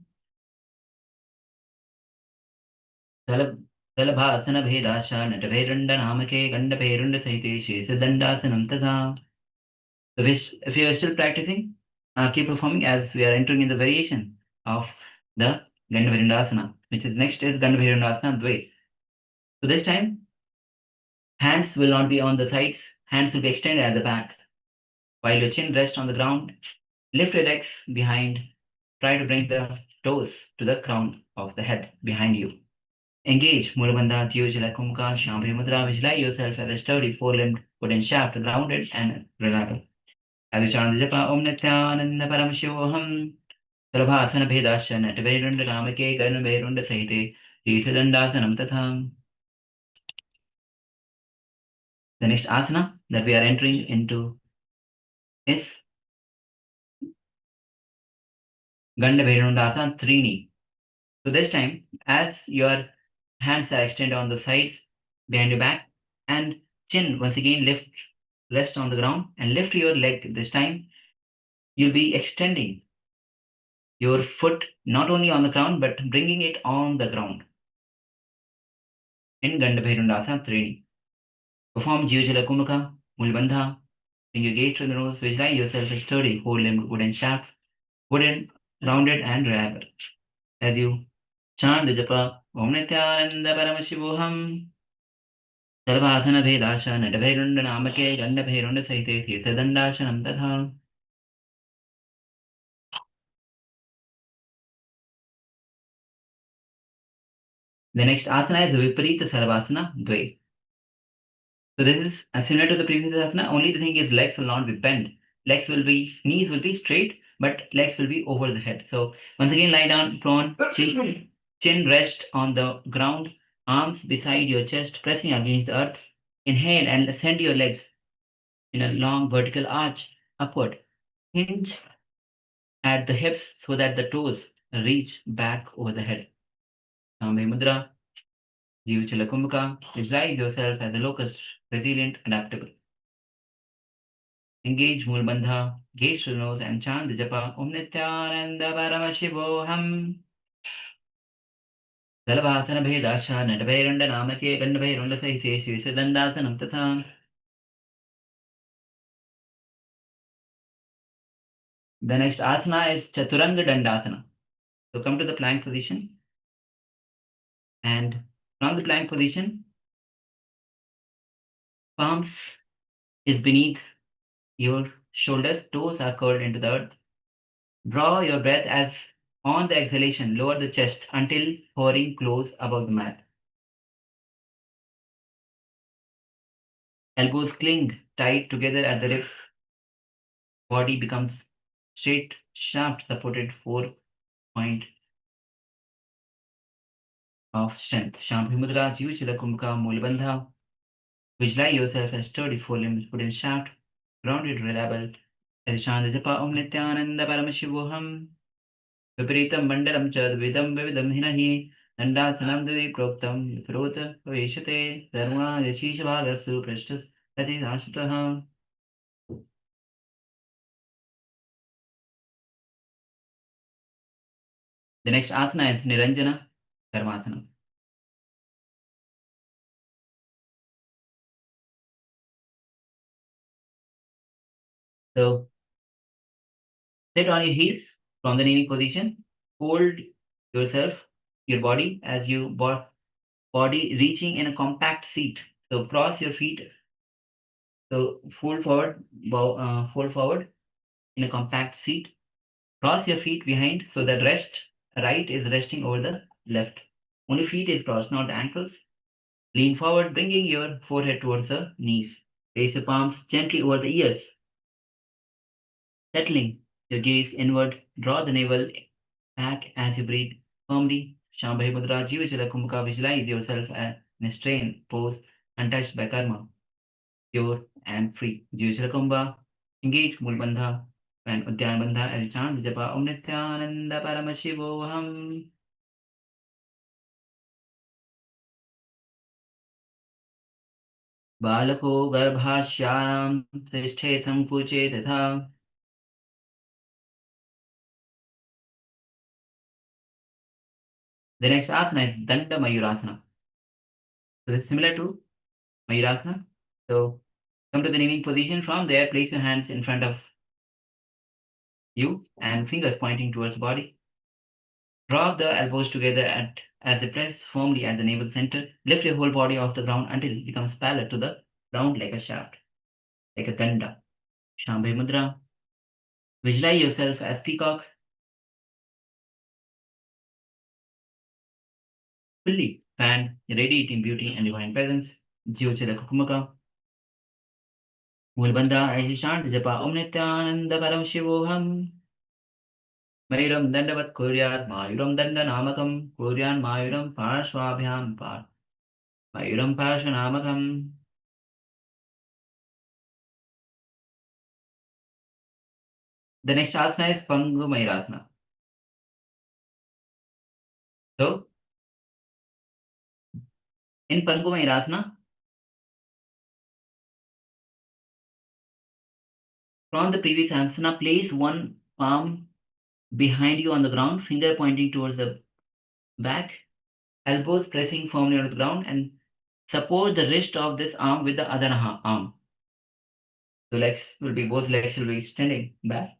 Dalabhasana Bhedasha Natavherunda Namake Ganda Bherunda Sahite Shesadandasanam Tatha. If you are still practicing, keep performing as we are entering in the variation of the Ganda Bherundasana, which is next is Ganda Bherundasana Dve. So this time, hands will not be on the sides, hands will be extended at the back. While your chin rests on the ground, lift your legs behind, try to bring the toes to the crown of the head behind you. Engage Mulabandha, Jivachala Kumka, Shambhavi Mudra. Visualize yourself as a sturdy four-limbed wooden shaft, grounded and reliable. As you chant the japa, Om Nithyananda Paramashivoham. Dalabhasana Bhedasya Natavherunda Namake Ganda Bherunda Sahite Shesadandasanam Tatha. The next asana that we are entering into is Ganda Bherundasana Trini. So this time, as your hands are extended on the sides, behind your back, and chin once again rest on the ground, and lift your leg. This time, you'll be extending your foot not only on the ground, but bringing it on the ground in Ganda Bherundasana Trini. Perform Jivachala Kumaka, Mulbandha. Bring your gaze to the nose. Visualize yourself a sturdy, four-limbed wooden shaft, wooden, rounded, and reliable. As you chant the japa, Om Nithyananda Paramashivoham. Sarvasana Bhedasha Natavherunda Namake Ganda Bherunda Sahite Tirthadandasanam Tatha. The next asana is Viparita Sarvasana Dve. So this is similar to the previous asana, only the thing is legs will not be bent. Knees will be straight, but legs will be over the head. So once again, lie down, prone, chin rest on the ground, arms beside your chest, pressing against the earth. Inhale and send your legs in a long vertical arch upward. Hinge at the hips so that the toes reach back over the head. Shambhavi Mudra, Jivachala Kumbhaka. Visualize yourself as a locust, resilient, adaptable. Engage Mulbandha, gaze to the nose and chant the japa Om Nithyananda Paramashivoham. Dalavasana Bhedasha Natavairanda Namake Gandavairanda Sahiseshu Dandasanam Tatha. The next asana is Chaturanga Dandasana. So come to the plank position, and from the plank position, palms is beneath your shoulders, toes are curled into the earth. Draw your breath as on the exhalation, lower the chest until hovering close above the mat. Elbows cling tight together at the ribs. Body becomes straight, shaft supported 4 point of strength. Shambhi Mudra, Jivachila Kumbhaka, Mulabandha. Visualize yourself as sturdy, four limbs put in shaft, grounded, reliable. Adishanda Japa Om Nithyananda Paramashivoham. Viparitam Mandalam Chad Vidam Vividam Hinahi. Dandasanam Devi Proktam Viprota Veshate Dharma Yashisha Bhagasu Prashtas Ati Ashitaha. The next asana is Niranjana Karmasana. So sit on your heels from the kneeling position. Hold yourself, your body as you body reaching in a compact seat. So cross your feet. So fold forward in a compact seat. Cross your feet behind so that right is resting over the left. Only feet is crossed, not the ankles. Lean forward, bringing your forehead towards the knees. Place your palms gently over the ears. Settling your gaze inward, draw the navel back as you breathe firmly. Shambhavi Mudra, Jivachala Kumbhaka, visualize yourself in a strain pose, untouched by karma, pure and free. Jivachala Kumbha, engage Mulbandha and Udyan Bandha as you chant the japa Om Nithyananda Paramashivoham. Balako Garbhasyanam Srishthe Sankuche Tatha. The next asana is Danda Mayurasana. So this is similar to Mayurasana. So come to the kneeling position. From there, place your hands in front of you and fingers pointing towards the body. Draw the elbows together as they press firmly at the navel center. Lift your whole body off the ground until it becomes parallel to the ground like a shaft, like a danda. Shambhavi Mudra. Visualize yourself as peacock, fully fanned, radiating beauty and divine presence. Jyochara Kukumaka. Mulbandha as you chant japa Om Nithyananda Paramashivoham. Mayuram Dandavat Kuryat Mayuram Danda Namakam Kuryan Mayuram Parshvabhyam Mayuram Parshvanamakam. The next asana is Pangu Mayurasana. So, in Pangu Mayurasana, from the previous asana, place one palm behind you on the ground, finger pointing towards the back, elbows pressing firmly on the ground, and support the wrist of this arm with the other arm. So both legs will be extending back.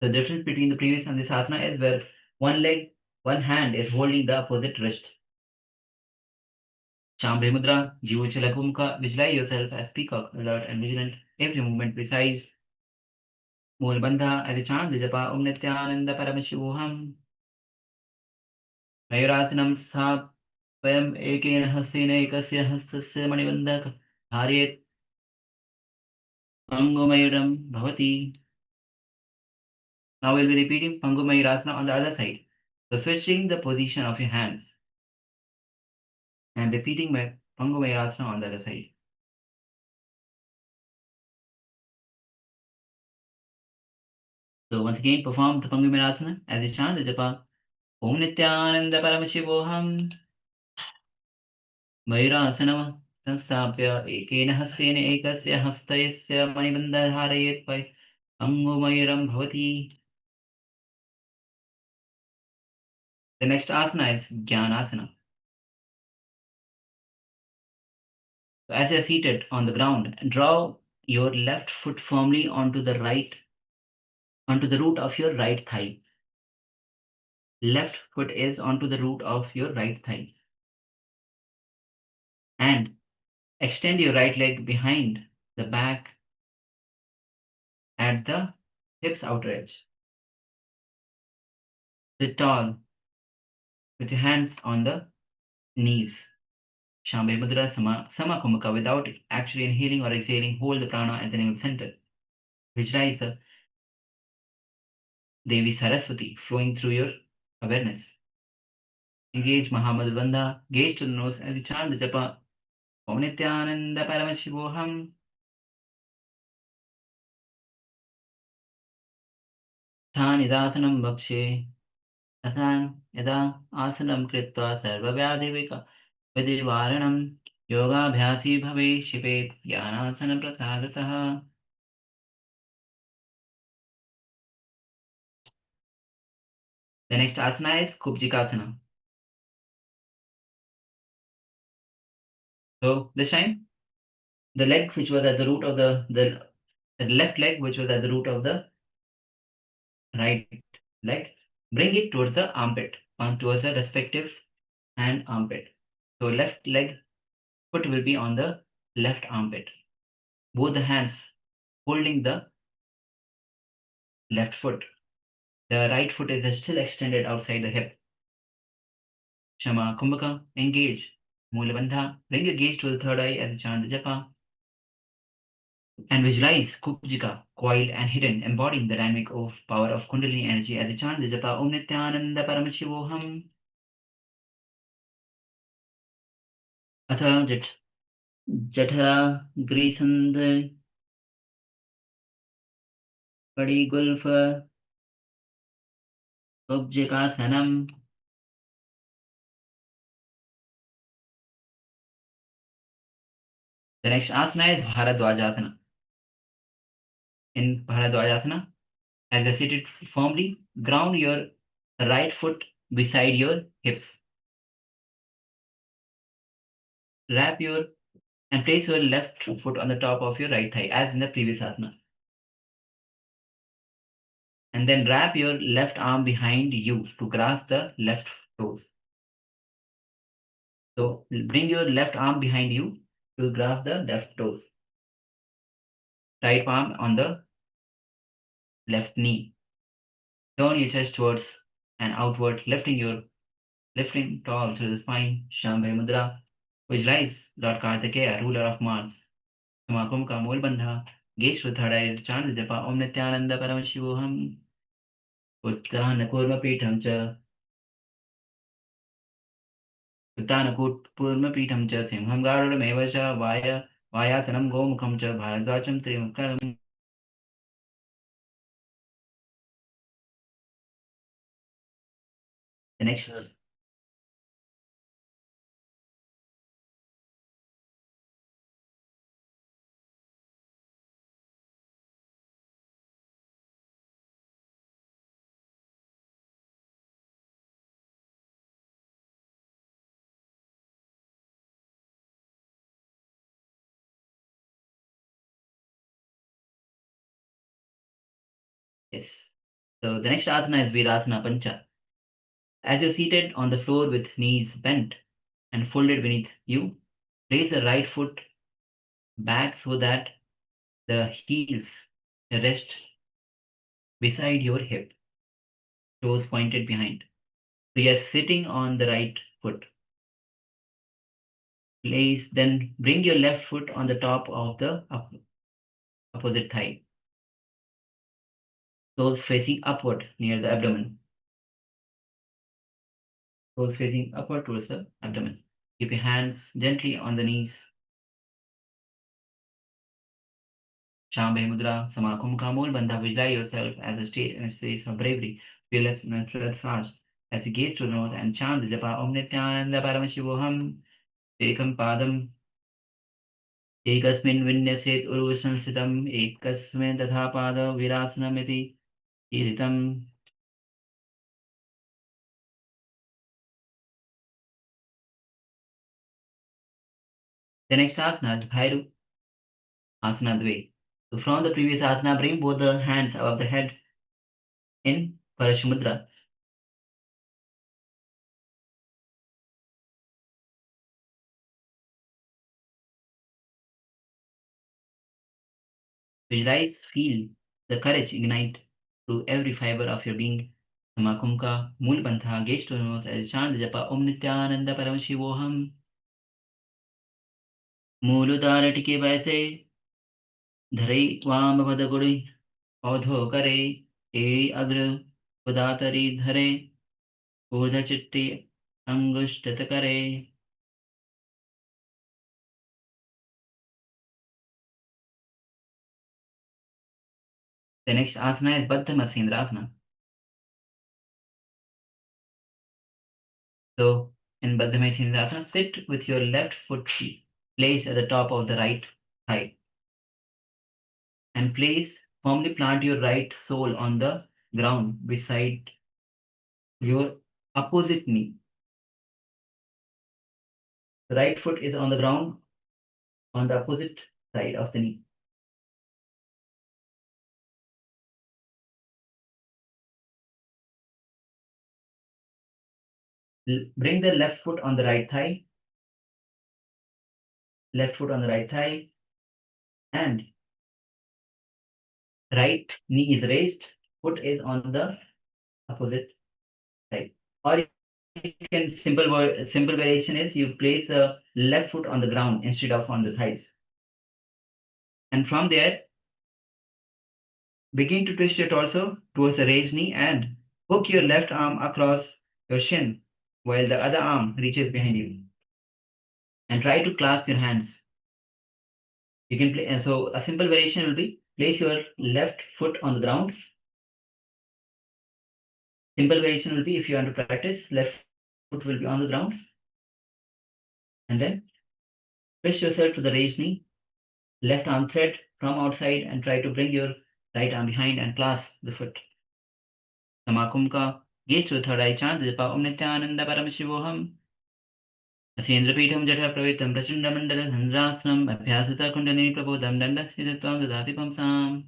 The difference between the previous and this asana is where one hand is holding the opposite wrist. Shambhavi Mudra, Jivachala Kumbhaka, visualize yourself as peacock, alert and vigilant, every movement precise. Mulbandha as you chant the japa Om Nithyananda Paramashivoham. Mayurasanam sa स्वयं एकेन हस्तेन एकस्य हस्तस्य मणिबन्धक धारयेत् Pangumayuram Bhavati. Now we'll be repeating Pangumayurasana on the other side. So switching the position of your hands and repeating my Pangumayurasana on the other side. So once again, perform the Pangumayurasana as you chant the japa Om Nithyananda Paramashivoham. Mayurasanam संस्थाप्य एकेन हस्तेन एकस्य हस्तस्य मणिबन्धं धारयेत् अङ्गुमयूरं भवति. The next asana is Jnanasana. So as you are seated on the ground, draw your left foot firmly onto the root of your right thigh. Left foot is onto the root of your right thigh. And extend your right leg behind the back at the hips outer edge. Sit tall with your hands on the knees. Shambhe Mudra Samakumaka. Without actually inhaling or exhaling, hold the prana at the navel center. Visualize the Devi Saraswati flowing through your awareness. Engage Mahamad Bandha, gaze to the nose and you chant the japa Om Nithyananda Paramashivoham. Than idasanam bhakshe. Tathan yada asanam kritva sarvavyadivika vidivaranam yogabhyasi bhave shipet jnanasana prasadataha. The next asana is Kubjikasana. So this time, the leg which was at the root of the left leg which was at the root of the right leg, bring it towards the armpit, towards the respective hand armpit. So left leg foot will be on the left armpit. Both the hands holding the left foot. The right foot is still extended outside the hip. Shama Kumbhaka, engage. Mulabandha, bring your gaze to the third eye as you chant the japa. And visualize Kubjika, coiled and hidden, embodying the dynamic of power of Kundalini energy as you chant the japa Om Nithyananda Paramashivoham. Atha Jatara Grisand Padi Gulfa Kubjikasanam. The next asana is Bharadwajasana. In Bharadwajasana, as you're seated firmly, ground your right foot beside your hips. Wrap your and place your left foot on the top of your right thigh, as in the previous asana. And then wrap your left arm behind you to grasp the left toes. So bring your left arm behind you to grasp the left toes. Right palm on the left knee. Turn your chest towards and outward, lifting tall through the spine. Shambhe Mudra. Visualize Lord Kartikeya, ruler of Mars. Samakumka Mulbandha. Gaze to third eye, chant the japa Om Nithyananda Paramashivoham. Uttana Kurma Pitam cha. Uttana Kurma Pitam cha. Simham Garudamewa cha. Vayatanam Gomukham cha. Bharadwajam Trimukaram. The next. Yes. So the next asana is Virasana Pancha. As you're seated on the floor with knees bent and folded beneath you, raise the right foot back so that the heels rest beside your hip, toes pointed behind. So you're sitting on the right foot. Then bring your left foot on the top of the opposite thigh. Toes facing upward near the abdomen. Toes facing upward towards the abdomen. Keep your hands gently on the knees. Shambhe Mudra, Samakum Kamul, Bandha, visualize yourself as in a space of bravery, fearless and steadfast. As you gaze to the north and chant the japa Om Nithyananda Paramashivoham, Ekam Padam एकस्मिन् विन्यसेत् उर्वसंस्थितम् एकस्मिन् तथा पादविरासनमिति कीर्तितम्. The next asana is Bhairu asana Dve. So from the previous asana, bring both the hands above the head in Paramashiva Mudra. Visualize, feel the courage ignite through every fiber of your being. Samakum ka mool bantha gaze to nose as chant japa Om Nithyananda Paramashivoham. मूलुदार टिके वैसे धरे वाम पद गुड़ी औधो करे ए अग्र उदातरी धरे ऊर्ध चिट्टी अंगुष्ठित करे. The next asana is Baddha Matsendrasana. So in Baddha Matsendrasana, sit with your left foot placed at the top of the right thigh, and firmly plant your right sole on the ground beside your opposite knee. The right foot is on the ground on the opposite side of the knee. Bring the left foot on the right thigh, and right knee is raised, foot is on the opposite side. Or you can simple variation is you place the left foot on the ground instead of on the thighs. And from there, begin to twist your torso towards the raised knee and hook your left arm across your shin while the other arm reaches behind you. And try to clasp your hands. You can play, so a simple variation will be place your left foot on the ground. Simple variation will be if you want to practice, left foot will be on the ground. And then twist yourself to the raised knee, left arm thread from outside and try to bring your right arm behind and clasp the foot. Samakum ka gaze to the third eye, chant japa Om Nithyananda Paramashivoham. Asendrapitham jata pravitam prachanda mandala dhandrasnam abhyasata kundalini prabodham dandasthitvam dadati pamsam.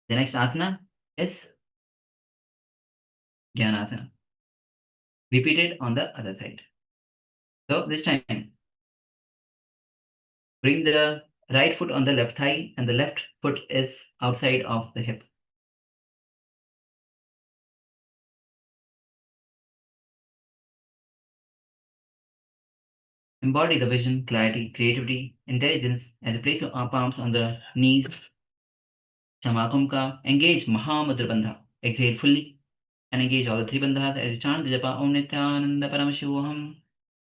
The next asana is Jnanasana. Repeat it on the other side. So this time, bring the right foot on the left thigh and the left foot is outside of the hip. Embody the vision, clarity, creativity, intelligence as you place your palms on the knees. Shamakum ka engage Mahamudra Bandha. Exhale fully and engage all the three bandhas as you chant the japa Om Nithyananda Paramashivoham.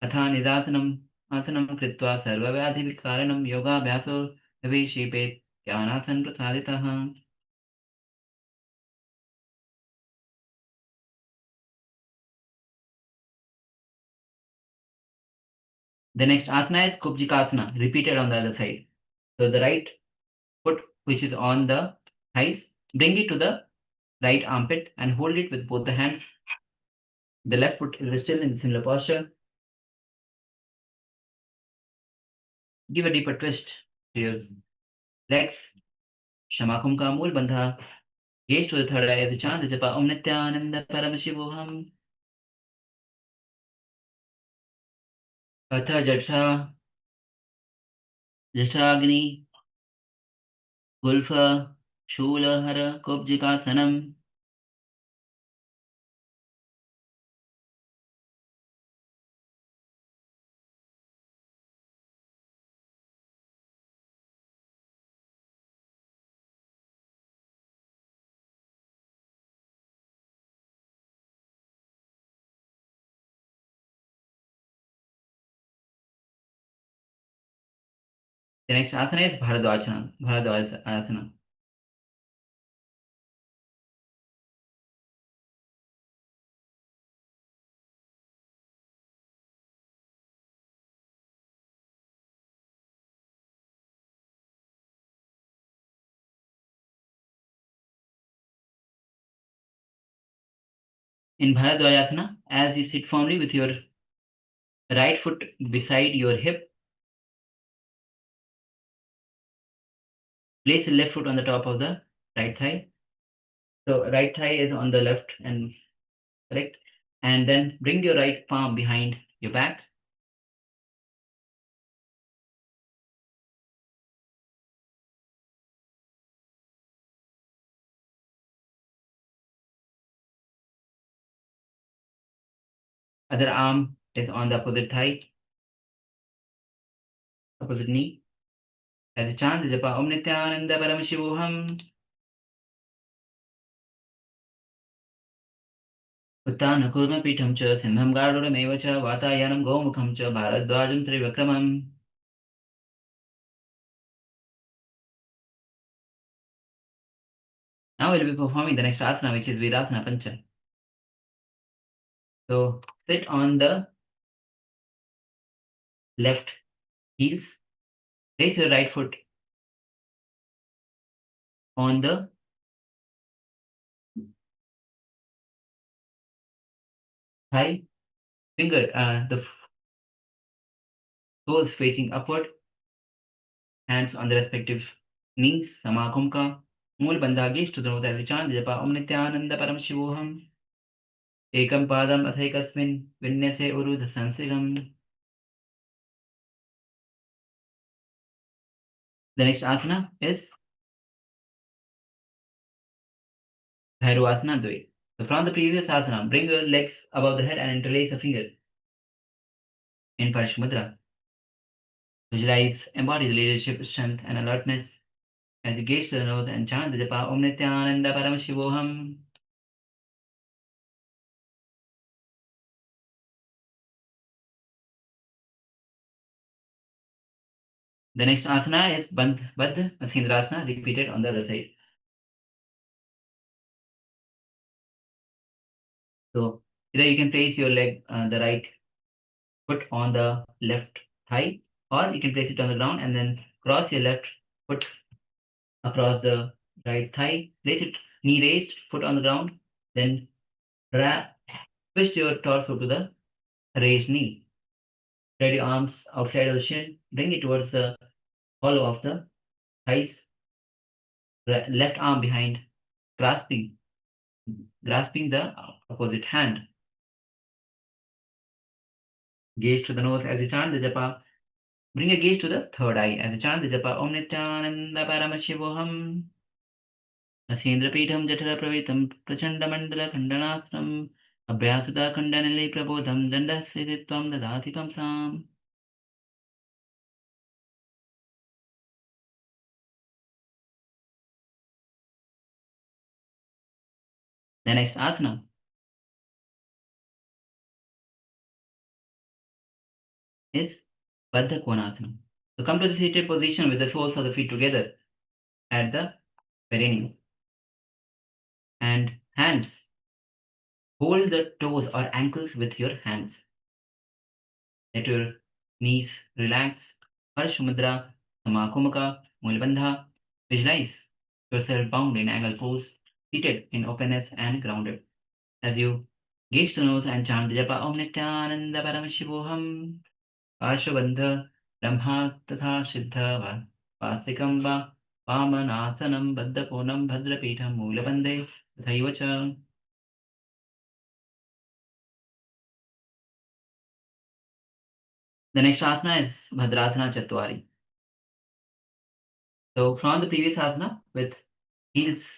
Atha Nidasanam Asanam Kritva Sarvavyadhi Vikaranam Yoga Vyaso Viveshipet Jnanasan Prasaditaha. The next asana is Kubjikasana, repeated on the other side. So the right foot, which is on the thighs, bring it to the right armpit and hold it with both the hands. The left foot is still in similar posture. Give a deeper twist to your legs. Shamakum ka mool bandha. Gaze to the third eye as you chant the japa Om Nithyananda Paramashivoham. Atha Jatra Jashagni Gulfa Shulahara Kubjikasanam. The next asana is Bharadwaj asana. In Bharadwajasana, as you sit firmly with your right foot beside your hip, place the left foot on the top of the right thigh. So right thigh is on the left and correct. And then bring your right palm behind your back. Other arm is on the opposite thigh, opposite knee. As you chant the japa Om Nithyananda Paramashivoham. Uttana Kurma Pitam cha Simham Garudamev cha Vatayanam Gomukham cha Bharadwajam Trivikramam. Now we'll be performing the next asana, which is Virasana Pancha. So sit on the left heels. Place your right foot on the thigh. The toes facing upward. Hands on the respective knees. Samakumka. Mool bandha gaze to the nose as we chant japa Om Nithyananda Paramashivoham. Ekam padam athekasmin vinyase urudha sansigam. The next asana is Bhairuvasana Dvai. So from the previous asana, bring your legs above the head and interlace the finger in Parashmudra. Visualize, embody the leadership, strength, and alertness as you gaze to the nose and chant the japa Om Nithyananda Paramashivoham. The next asana is Bandha Masindrasana, repeated on the other side. So either you can place your leg, the right foot on the left thigh, or you can place it on the ground and then cross your left foot across the right thigh. Place it knee raised, foot on the ground, then twist your torso to the raised knee. Spread your arms outside of the shin. Bring it towards the hollow of the thighs. Left arm behind, grasping the opposite hand. Gaze to the nose as you chant the japa. Bring your gaze to the third eye as you chant the japa Om Nithyananda Paramashivoham. Nasendrapeetham Jatara Pravitam Prachandamandala Khandanasram Abhyasada Khandanale Prabodham Dandasviditvam Dadati Pamsam. The next asana is Baddha Konasana. So come to the seated position with the soles of the feet together at the perineum. And hands. Hold the toes or ankles with your hands. Let your knees relax. Parshumudra, Samakumaka, Mulbandha. Visualize yourself bound in angle pose, seated in openness and grounded. As you gaze to the nose and chant the japa Om Nithyananda Paramashivoham. Ashwabandha, Brahma Tatha Siddha Vasikam Va Vamanasanam Baddhakonam Bhadrapitham Mulabandhe Tathaivacha. The next asana is Bhadrasana Chatwari. So from the previous asana, with heels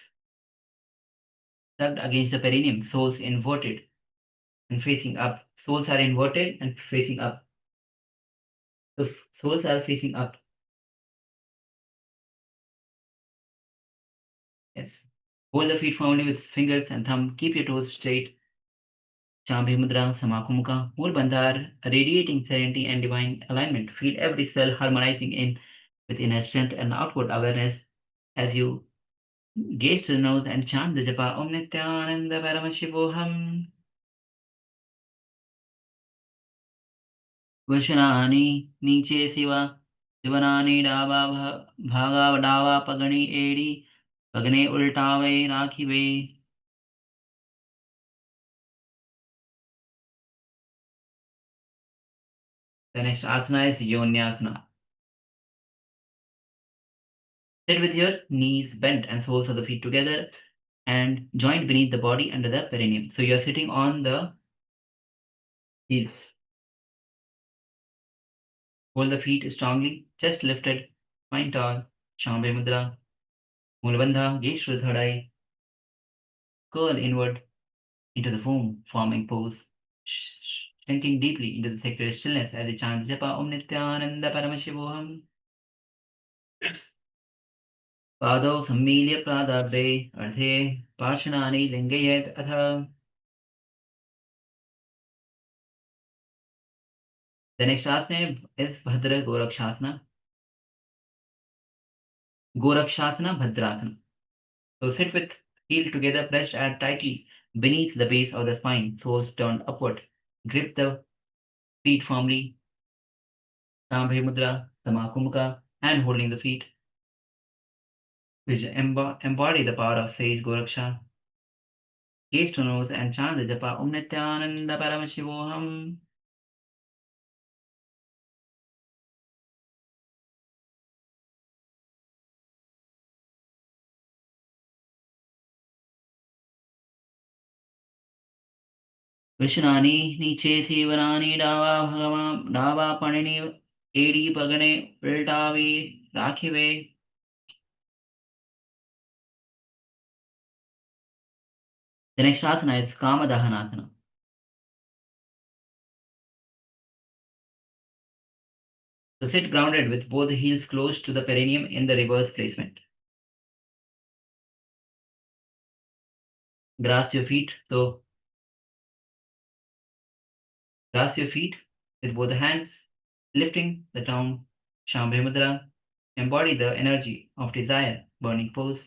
tucked against the perineum, soles inverted and facing up. Soles are inverted and facing up. The soles are facing up. Yes. Hold the feet firmly with fingers and thumb. Keep your toes straight. Chambhi Mudra, Samakumuka, Mool Bandhar, radiating serenity and divine alignment. Feel every cell harmonizing in with inner strength and outward awareness as you gaze to the nose and chant the japa Om Nithyananda Paramashivoham. Vushanani Niche Siva Divanani Dava Bhaga Dava Pagani Edi Pagane Ultave Rakhive. The next asana is Yonyasana. Sit with your knees bent and soles of the feet together and joint beneath the body under the perineum. So you're sitting on the heels. Hold the feet strongly, chest lifted, spine tall, Shambhay Mudra, Mulabandha, gaze to the third eye, curl inward into the foam forming pose, sinking deeply into the sacred stillness as you chant Japa Om Nithyananda Paramashivoham. पादौ सम्मील्य प्रादाब्धे अर्धे पाशनानि लिङ्गयेत् अथ. The next asana is Bhadra Gorakshasana. Gorakshasana Bhadrasana. So sit with heel together pressed and tightly beneath the base of the spine, soles turned upward. Grip the feet firmly. Shambhay Mudra, Samakumka, hand holding the feet, which embody the power of sage Goraksha. Gaze to nose and chant the japa Om Nithyananda Paramashivoham. Vishnani niche sivanani dava bhagava dava panini edi pagane ultavi rakhive. The next asana is Kama Dahanasana. So sit grounded with both heels close to the perineum in the reverse placement. Grasp your feet. So grasp your feet with both the hands, lifting the down Shambhay Mudra. Embody the energy of desire, burning pose.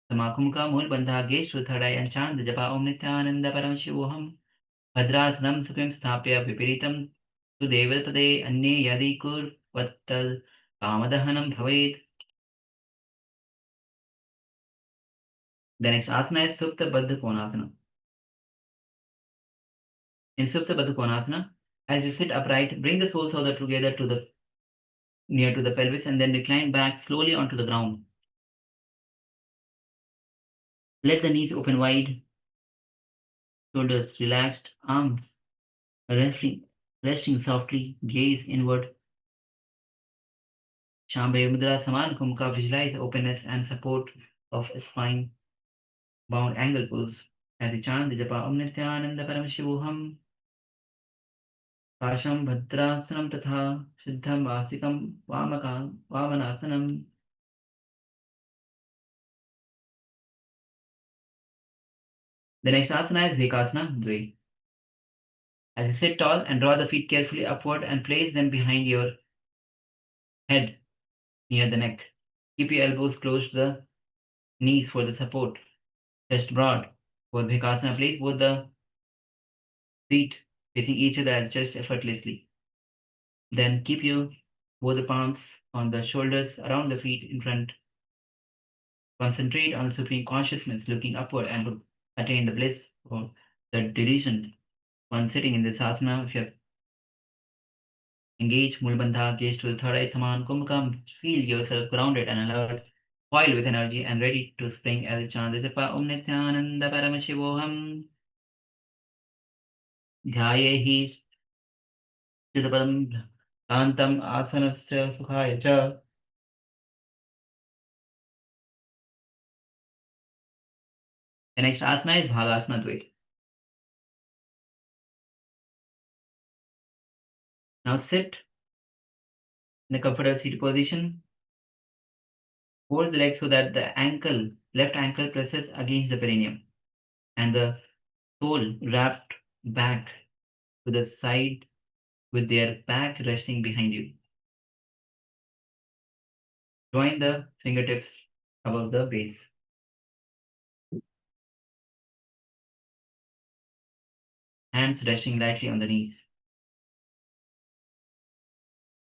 Samakumka Mul Bandha gaze to third eye and chant the japa Om Nithyananda Paramashivoham. Bhadrasanam Sukhim Sthapya Vipiritam Tu Devatade Anye Yadi Kur Vattal Kamadahanam Bhavet. The next asana is Supta Baddha Konasana. In Supta Baddha Konasana, as you sit upright, bring the soles of the together to the near to the pelvis and then recline back slowly onto the ground. Let the knees open wide, shoulders relaxed, arms resting softly, gaze inward. Shambhay Mudra Saman Kumka, visualize openness and support of spine bound angle pose. As you chant the japa Om Nithyananda Paramashivoham. Pasham Bhadrasanam Tatha Siddham Vasikam Vamanasanam. The next asana is Vikasana Dve. As you sit tall and draw the feet carefully upward and place them behind your head near the neck. Keep your elbows close to the knees for the support. Chest broad. For Vikasana, place both the feet facing each other as chest effortlessly. Then keep both the palms on the shoulders around the feet in front. Concentrate on the supreme consciousness looking upward and attain the bliss or the derision. When sitting in this asana, if you engage Mulbandha, gaze to the third eye, Saman Kumbhakam, feel yourself grounded and alert, foiled with energy and ready to spring as a chant Japa Om Nithyananda Paramashivoham. Dhyayehi Chidaparam Antam Asanasya Sukhaya Cha. The next asana is Bhagasana Dve. Now sit in a comfortable seated position. Hold the leg so that the left ankle presses against the perineum and the sole wrapped back to the side with their back resting behind you. Join the fingertips above the base. Hands resting lightly on the knees.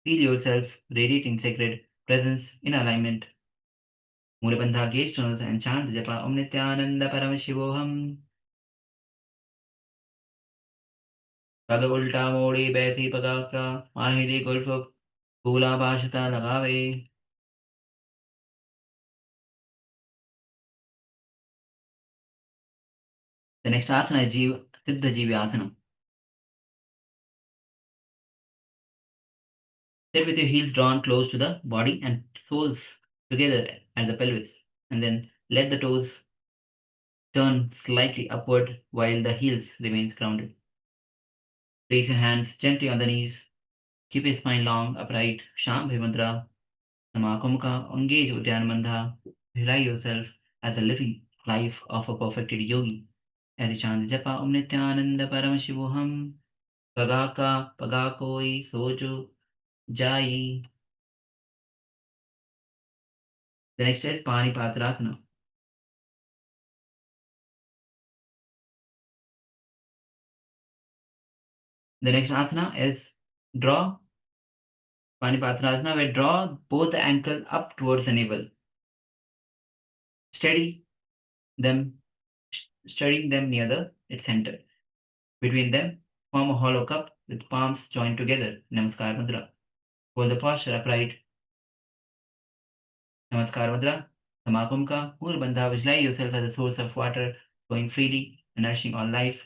Feel yourself radiating sacred presence in alignment. Mulabandha gaze tunnels and chant the japa Om Nithyananda Paramashivoham. पग उल्टा मोड़ी बैठी पगा का माहिरी Gulf फूला बाशता लगावे. The next asana is Siddha Jivi Asana. Sit with your heels drawn close to the body and soles together at the pelvis. And then let the toes turn slightly upward while the heels remains grounded. Place your hands gently on the knees. Keep your spine long, upright. Shambhi Mudra. Namakumka. Engage Uddiyana Bandha. Visualize yourself as a living life of a perfected yogi. As you chant the japa Om Nithyananda Paramashivoham. Pagaka Pagakoi Sojo Jai. The next is Panipatrasana. The next asana is draw Panipatrasana, where draw both the ankle up towards the navel. Steady them, steadying them near the its center. Between them, form a hollow cup with palms joined together. Namaskar Mudra. Hold the posture upright. Namaskar Mudra. Samakumka. Mula Bandha. Visualize yourself as a source of water flowing freely and nourishing all life.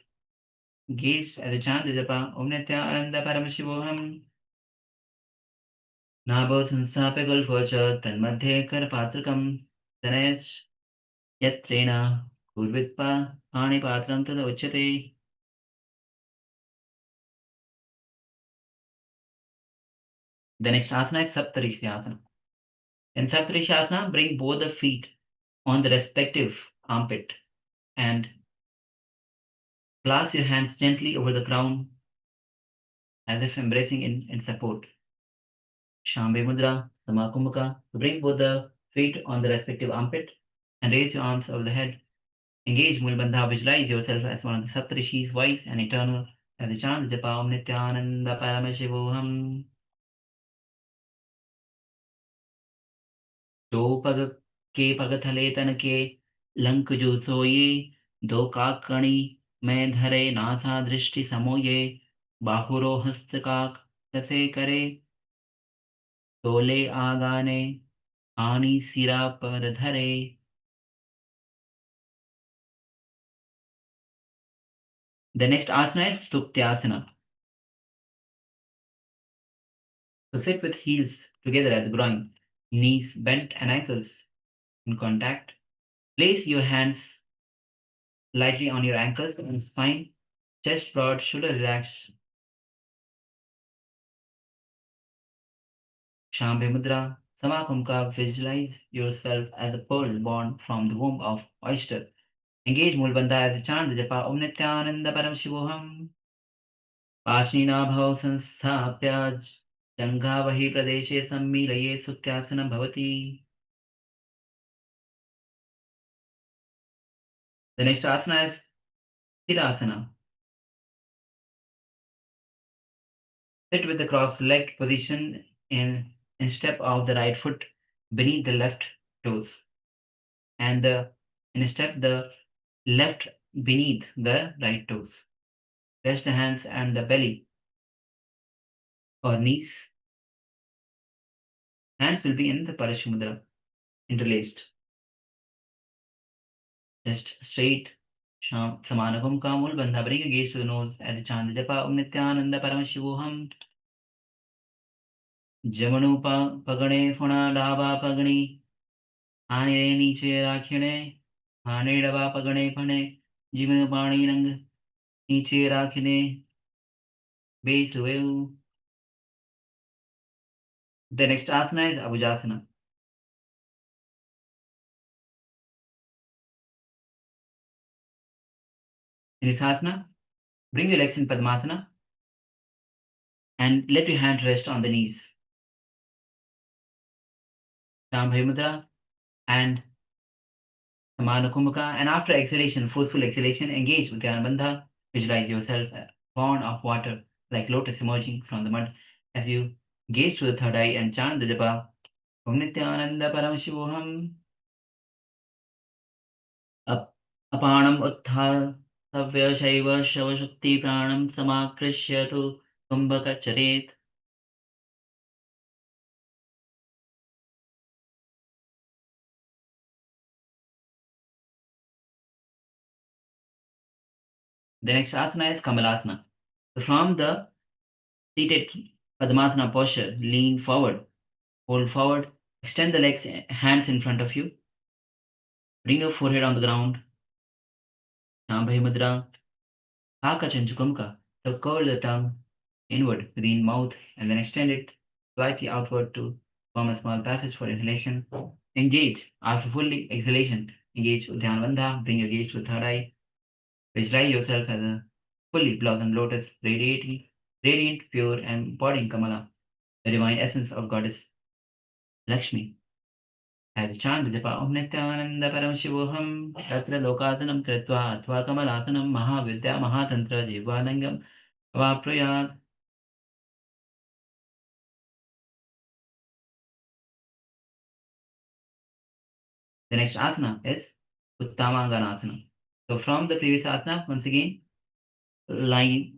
Gaze as a chant the japa Om Nithyananda Paramashivoham. Nabo संस्थाप्य गुल्फोच तन्मध्ये करपात्रकं तनयश्च यत्रेण कुर्वित्पा पाणिपात्रं तद उच्यते. The next asana is Saptarishi Asana. In Saptarishi Asana, bring both the feet on the respective armpit and clasp your hands gently over the ground as if embracing in support. Shambhi Mudra, Samakumbhaka. Bring both the feet on the respective armpit and raise your arms over the head. Engage Mulbandha, visualize yourself as one of the Saptarishis, wise and eternal, as the chant Japa Om Nithyananda Paramashivoham. दो पग के पगथले तन के लंक जो सोये दो काकणी मैं धरे नासा दृष्टि समोये बाहुरो हस्त काक कसे करे तोले आगाने आनी सिरा पर धरे. The next asana is Suptyasana. So sit with heels together at the groin, knees bent and ankles in contact. Place your hands lightly on your ankles and spine, chest broad, shoulder relaxed. Shambhi Mudra, Samakumka, visualize yourself as a pearl born from the womb of oyster. Engage Mulbandha as a chant the japa Om Nithyananda Paramashivoham. Pashnina Sansthaphya Jangavahi Pradeshe Sammilaye Sutyasana Bhavati. The next asana is Tirasana. Sit with the cross-legged position in step of the right foot beneath the left toes, and in step the left beneath the right toes. Rest the hands and the belly or knees. Hands will be in the Parashimudra, interlaced. Just straight. Samanagam Kamul Bandha. Bring your gaze to the nose at the chant Japa Om Nithyananda Paramashivoham. Jamanupa Pagane Funa Dava Pagani. Ane Niche Rakhine. Ane Dava Pagane Pane. Jimanu Pani Rang. Niche Rakhine. Base Lueu. The next asana is Abhujasana. In this asana, bring your legs in Padmasana and let your hand rest on the knees. Shambhi Mudra and Samanakumbhaka. And after exhalation, forceful exhalation, engage with Uddiyana Bandha. Visualize yourself a pond of water like lotus emerging from the mud as you gaze to the third eye and chant the japa Om Nithyananda Paramashivoham. Apanam Uttha सव्यशैव शवशक्तिप्राणं समाकृष्य तु कुम्भकचरेत्। The next asana is Kamalasana. So from the seated Padmasana posture, lean forward, fold forward, extend the legs, hands in front of you, bring your forehead on the ground, Shambhavi Mudra, Haka Chanchukumka. So curl the tongue inward within mouth and then extend it slightly outward to form a small passage for inhalation. Engage after fully exhalation. Engage Uddiyana Bandha, bring your gaze to the third eye. Visualize yourself as a fully blossomed lotus, radiant, pure, and embodying Kamala, the divine essence of Goddess Lakshmi. As a chant japa Om Nithyananda Paramashivoham Tatra Lokasanam Kritva Atva Kamalasanam Mahavidya Mahatantra Jivanangam Avaprayat. The next asana is Uttamanganasana. So from the previous asana, once again, lie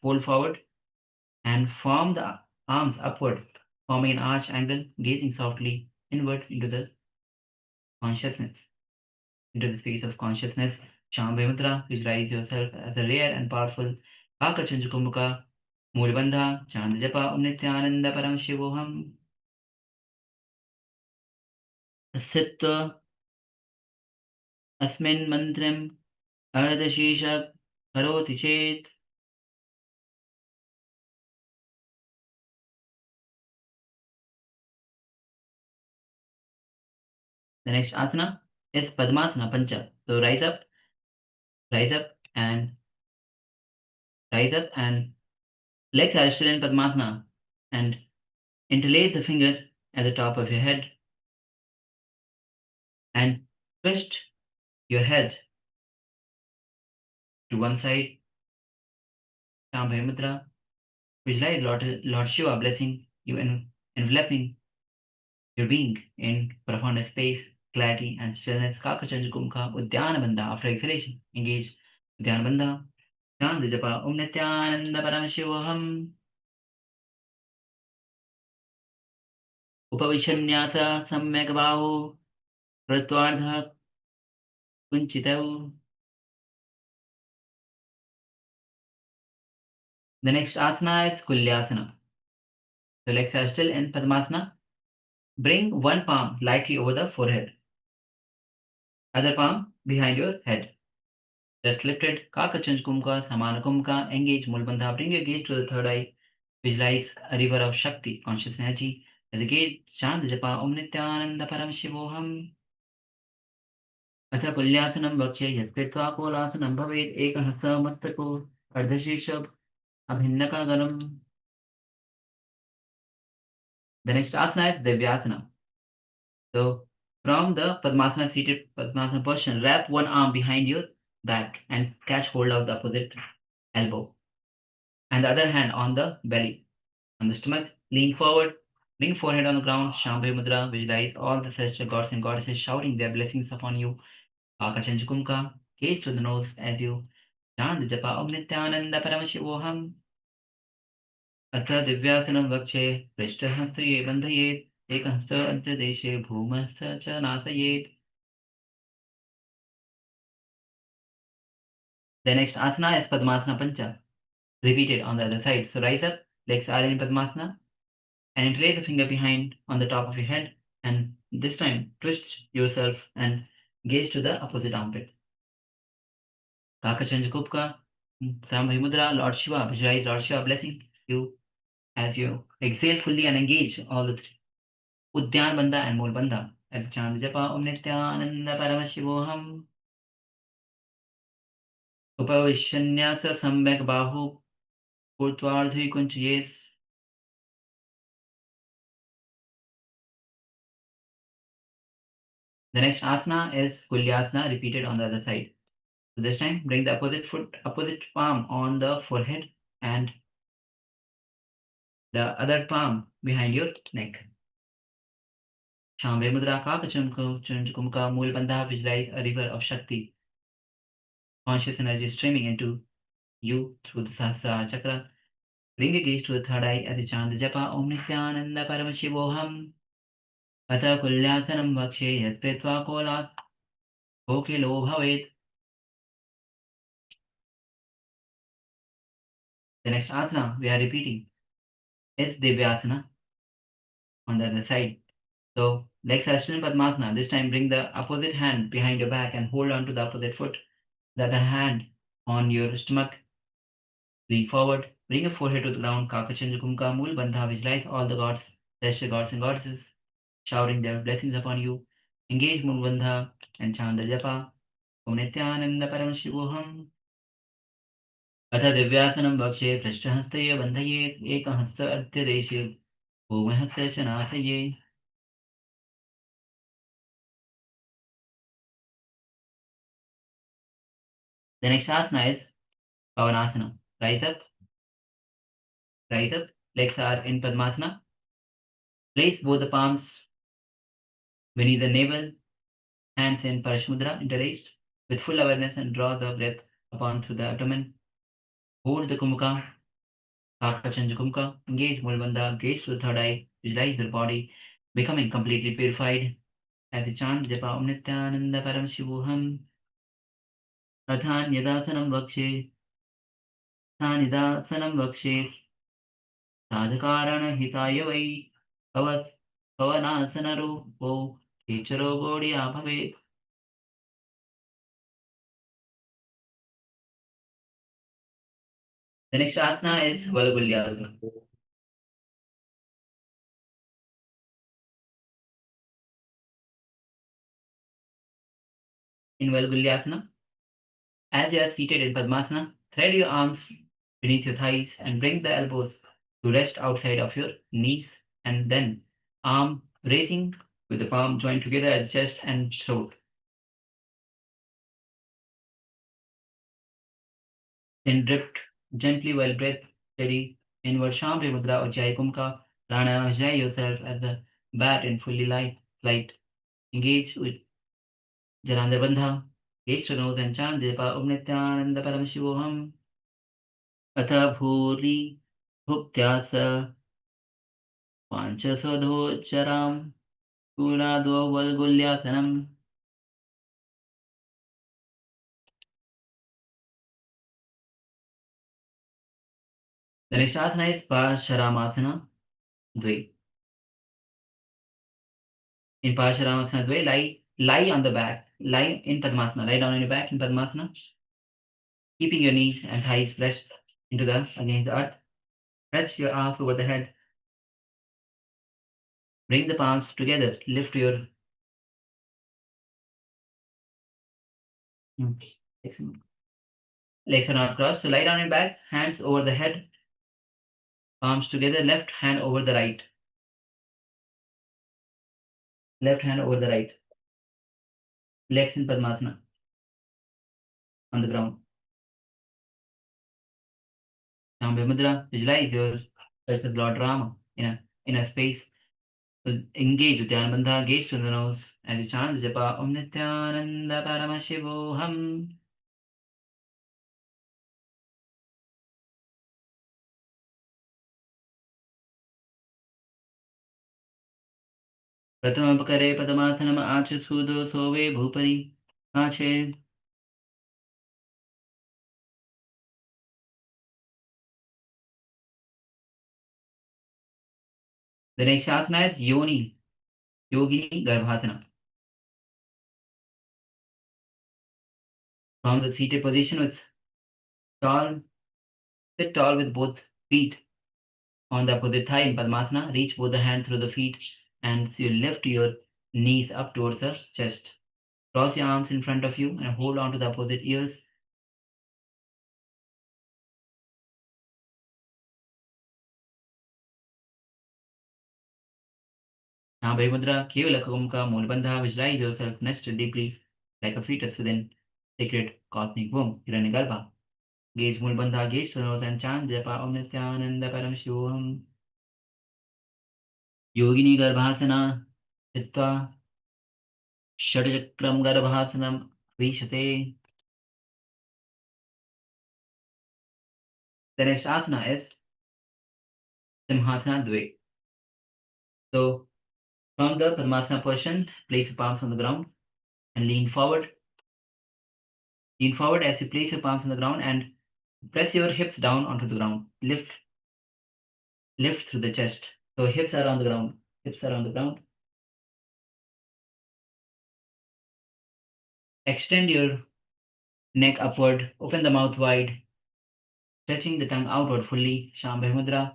fold forward and form the arms upward, forming an arch angle, gazing softly inward into the consciousness, into the space of consciousness. Shambhavi Mudra, visualize yourself as a rare and powerful Kakachanjukumukha, Mulbandha, Chandajapa, Om Nithyananda Paramashivoham. Asipta Asmin Mantram Ardashishak Karoti Chet. The next asana is Padmasana Pancha. So rise up, and rise up, and legs are still in Padmasana, and interlace the finger at the top of your head and twist your head to one side. Shambhavi Mudra. Visualize Lord Shiva blessing you and enveloping your being in profound space, clarity, and stillness. Kakachanjukumka Uddiyana Bandha. After exhalation, engage Uddiyana Bandha. Chant japa Om Nithyananda Paramashivoham. उपविशन्यास सम्यक् बाहु कृत्वार्धः कुञ्चितौ. The next asana is Kulyasana. The legs are still in Padmasana. Bring one palm lightly over the forehead, other palm behind your head. Just lifted, Kakachanj Kumka, Samana Kumka, engage Mulbandha. Bring your gaze to the third eye. Visualize a river of Shakti, conscious energy. As a gaze, chant japa Om Nithyananda Paramashivoham. अथ कुल्यासनं वक्ष्ये यत्कृत्वा कोलासनं भवेत् एकहस्तः मस्तको अर्धशीर्षम् अभिन्नकागरम्. The next asana is Divyasana. So from the Padmasana seated Padmasana position, wrap one arm behind your back and catch hold of the opposite elbow, and the other hand on the belly, on the stomach. Lean forward, bring forehead on the ground. Shambhavi Mudra. Visualize all the celestial gods and goddesses shouting their blessings upon you. Akachanjukumka. Gaze to the nose as you chant japa Om Nithyananda Paramashivoham. अथ दिव्यासनं वक्षे पृष्ठहस्ते बन्धयेत् एकहस्त अन्त्यदेशे भूमस्थ च नासयेत्. The next asana is Padmasana Pancha. Repeat it on the other side. So rise up, legs are in Padmasana, and interlace a finger behind on the top of your head, and this time twist yourself and gaze to the opposite armpit. Kakachanjakupka, Sambhavi Mudra, Lord Shiva. Visualize Lord Shiva blessing you as you exhale fully and engage all the three. Uddiyana Bandha and Mool Bandha. At the chant japa Om Nithyananda Paramashivoham. Upavishanyasa Sambyak Bahu Purtvardhi Kunchayes. The next asana is Kulyasana, repeated on the other side. So this time, bring the opposite palm on the forehead and the other palm behind your neck. Shambhavi Mudra Kakachankumka Mool Bandha. Visualize a river of Shakti Conscious energy streaming into you through the Sahasrara chakra. Bring your gaze to the third eye as you chant the japa Om Nithyananda Paramashivoham. Atha Kulyasanam Vakshe Yat Pretva Kolat Kokilo Bhavet. The next asana we are repeating is Divyasana on the other side. So legs are still in Padmasana. This time bring the opposite hand behind your back and hold on to the opposite foot. The other hand on your stomach. Lean forward. Bring your forehead to the ground. Kakachandra Kumka Mool Bandha. Visualize all the gods, celestial gods and goddesses, showering their blessings upon you. Engage Mool Bandha and chant the japa. Om Nithyananda Paramashivoham. अथ दिव्यासनं वक्षे पृष्ठहस्तये बन्धये एकहस्त अध्यदेशे भूमहस्य च नाथये. The next asana is Pavanasana. Rise up, rise up. Legs are in Padmasana. Place both the palms beneath the navel, hands in Parashmudra, interlaced, with full awareness and draw the breath upon through the abdomen. Hold the Kumukha, Kakachandra Kumukha, engage Mulbandha, gaze to the third eye, visualize your body becoming completely purified as you chant Japa Om Nithyananda Paramashivoham. Adhanyadasanam Vakshe, Dhanidasanam Vakshe, साधकारणहिताय वै पवनासनरूपो टीचरो गोडिया भवेत्. The next asana is Valgulyasana. In Valgulyasana, as you are seated in Padmasana, thread your arms beneath your thighs and bring the elbows to rest outside of your knees, and then arm raising with the palm joined together at chest and throat. Then drift gently while breath steady inward Shambhavi Mudra or Jai Kumka. Pranayama, visualize yourself as the bat in fully light flight. Engage with Jalandhar Bandha. Gaze to nose and chant Japa Om Nithyananda Paramashivoham. Atha Bhuri Bhuktyasa Panchasadhocharam Kunado Valgulyasanam. The next asana is Parasharamasana Dve. In Parasharamasana Dve, lie on the back, lie in Padmasana, lie down on your back in Padmasana, keeping your knees and thighs pressed into the against the earth. Stretch your arms over the head. Bring the palms together. Lift your legs are not crossed. So lie down in back, hands over the head, palms together, left hand over the right. Left hand over the right. Legs in Padmasana on the ground. Shambhavi Mudra, visualize yourself as Lord Rama in a space. So engage with Dhyana Bandha, gaze to the nose as you chant Japa Om Nithyananda Paramashivoham. प्रथमोपकरे पदमासनम आच सूदो सोवे भूपरि आचे. The next asana is Yogini Garbhasana. From the seated position sit tall with both feet on the opposite thigh in Padmasana. Reach both the hands through the feet and you lift your knees up towards the chest. Cross your arms in front of you and hold on to the opposite ears. Shambhavi Mudra, Kevala Kumka, Mulbandha, visualize yourself nested deeply like a fetus within sacred cosmic womb, Hiranyagarbha. Gaze Mulbandha, gaze to the nose and chant Japa Om Nithyananda Paramashivoham. Yogini Garbhasana, Chitta, Shadchakram Garbhasanam, Vishate. The next asana is Simhasana Dve. So from the Padmasana position, place your palms on the ground and lean forward. Lean forward as you place your palms on the ground and press your hips down onto the ground. Lift through the chest. So hips are on the ground. Hips are on the ground. Extend your neck upward. Open the mouth wide. Stretching the tongue outward fully. Shambhavi Mudra.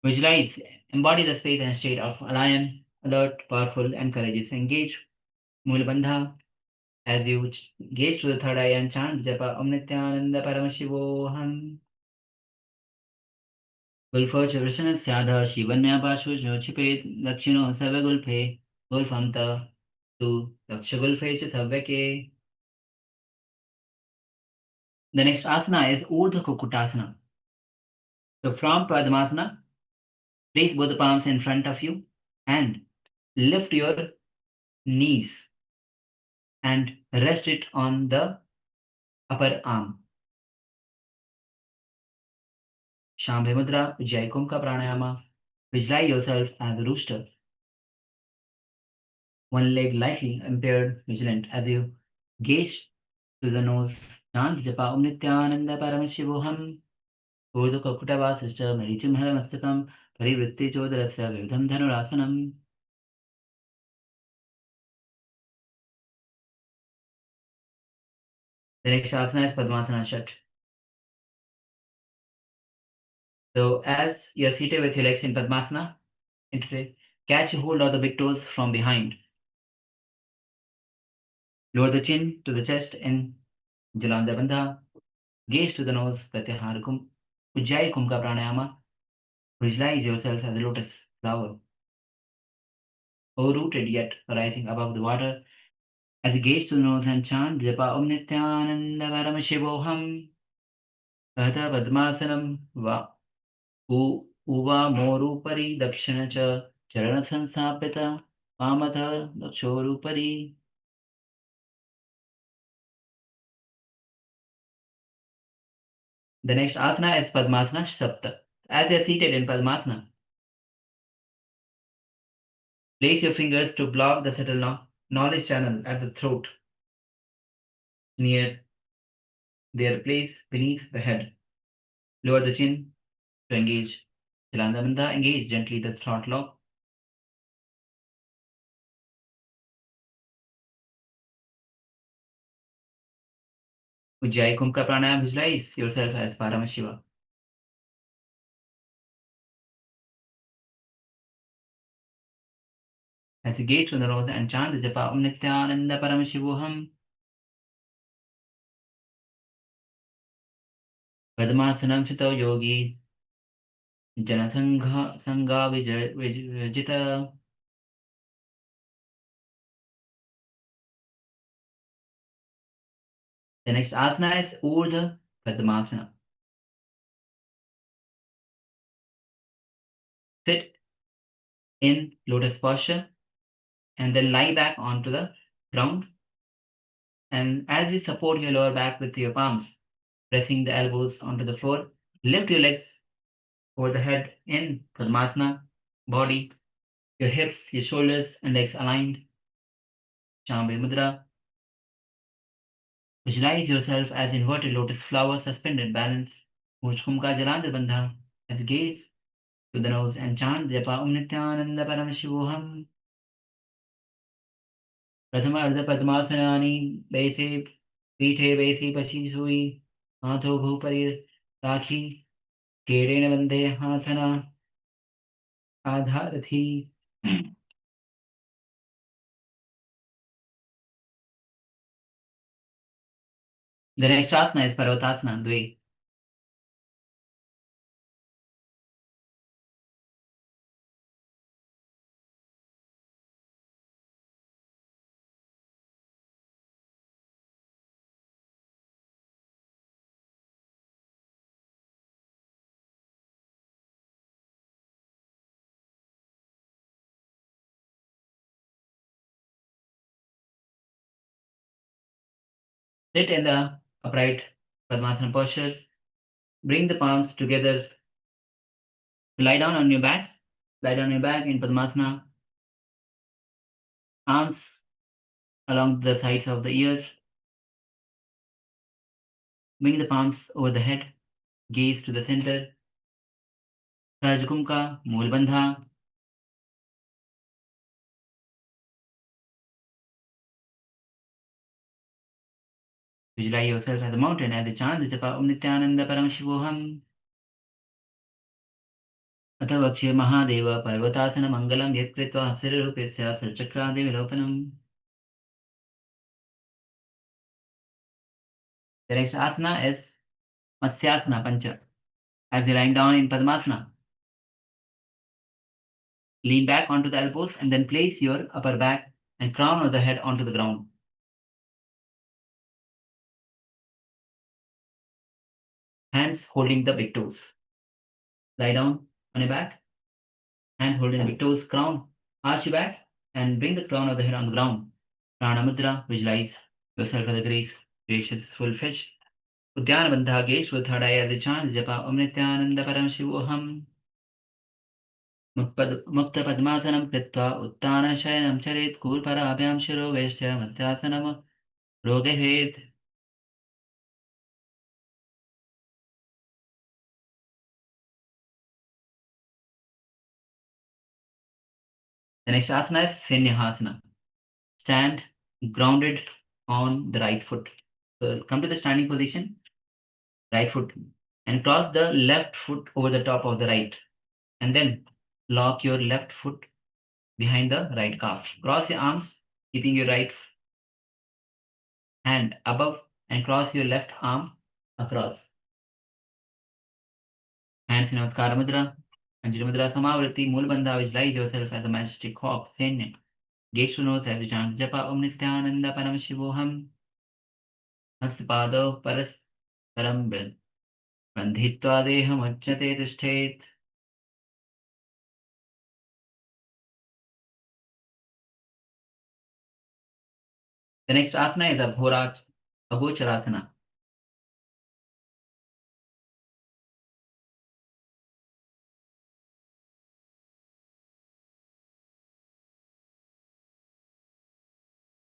Visualize. Embody the space and state of a lion. Alert, powerful, and courageous. Engage Mula Bandha. As you gaze to the third eye and chant Japa Om Nithyananda Paramashivoham. गुल्फो च वृषणस्याधः शिवन्यापाशु क्षिपेत् दक्षिणो सर्वगुल्फे गुल्फं तु दक्षगुल्फे च सव्यके. The next asana is Urdhva Kukutasana. So from Padmasana, place both the palms in front of you and lift your knees and rest it on the upper arm. Shambhavi Mudra, Ujjayi Kumka Pranayama. Visualize yourself as a rooster. One leg lightly impaired, vigilant as you gaze to the nose. Chant Japa Om Nithyananda Paramashivoham. Urdhva Kukutavasischa Marichim Halamastakam Parivritti Chodarasya Vividham Dhanurasanam. The next asana is Padmasana Shat. So as you're seated with your legs in Padmasana, catch a hold of the big toes from behind. Lower the chin to the chest in Jalanda Bandha. Gaze to the nose, Pratyahara Ujjayi Kumka Pranayama. Visualize yourself as a lotus flower, rooted yet rising above the water. As you gaze to the nose and chant Japa Om Nithyananda Paramashivoham. Gata Padmasanam Va Uva Morupari Dakshina Cha Charana Sansapita Pamatha Dakshorupari. The next asana is Padmasana Sapta. As you are seated in Padmasana, place your fingers to block the subtle knowledge channel at the throat, near their place beneath the head. Lower the chin to engage Chilandamanda. Engage gently the throat lock. Ujjayi Kumka Pranayama. Visualize yourself as Paramashiva. As you gaze to the nose and chant the Japa Om Nithyananda Paramashivoham. Padmasanam Sito Yogi Janasangha Sangha Vijita. The next asana is Urdhva Padmasana. Sit in lotus posture and then lie back onto the ground. And as you support your lower back with your palms, pressing the elbows onto the floor, lift your legs over the head in Padmasana. Body, your hips, your shoulders, and legs aligned. Shambhavi Mudra. Visualize yourself as inverted lotus flower suspended balance. Mujkumka Jalandhar Bandha. As you gaze to the nose and chant Japa Om Nithyananda Paramashivoham. प्रथम अर्ध पद्मासनानि वैसे पीठे वैसी पशी सुई हाथों भूपरि राखी केड़ेन बंदे हाथना आधार थी. The next asana is Parvatasana Dve. Sit in the upright Padmasana posture. Bring the palms together. Lie down on your back. Lie down on your back in Padmasana. Arms along the sides of the ears. Bring the palms over the head. Gaze to the center. Sajkumka, Mulbandha. Visualize yourself as a mountain as the chant japa Om Nithyananda Paramashivoham. अथ वक्ष्ये महादेव पर्वतासनमङ्गलं यत् कृत्वा हसिररूपेस्य सर्चक्रादिविलोपनम्. The next asana is Matsyasana Pancha. As you're lying down in Padmasana, lean back onto the elbows and then place your upper back and crown of the head onto the ground. Hands holding the big toes. Lie down on your back. Hands holding the big toes, crown. Arch your back and bring the crown of the head on the ground. Prana Mudra, visualize yourself as a graceful fish. Udyana Bandha Gesh Vithadaya the chant japa Om Nithyananda Paramashivoham. Mukta Padmasanam Kritva Uttana Shayanam Charit Kurparabhyam Shiro Veshya Matyasanam Rogehed. The next asana is Sanyahasana. Stand grounded on the right foot. So come to the standing position, right foot, and cross the left foot over the top of the right. And then lock your left foot behind the right calf. Cross your arms, keeping your right hand above, and cross your left arm across. Hands in Namaskara Mudra. Anjali Mudra Samavritti. Mulbandha, visualize yourself as a majestic hawk. Sanya. Gaze to nose as you chant Japa Om Nithyananda Paramashivoham. Hastapado Paraskaram Bandhitva Deham Ajjate Tishtet. The next asana is Agocharasana.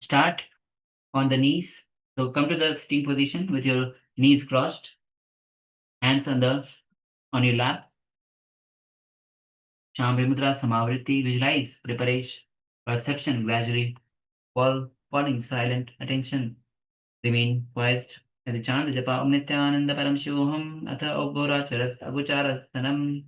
Start on the knees. So come to the sitting position with your knees crossed, hands on your lap. Shambhi Mudra Samavritti, visualize, preparation, perception gradually falling silent attention. Remain poised as a chant japa Om Nithyananda Paramashivoham atha Agocharasanam.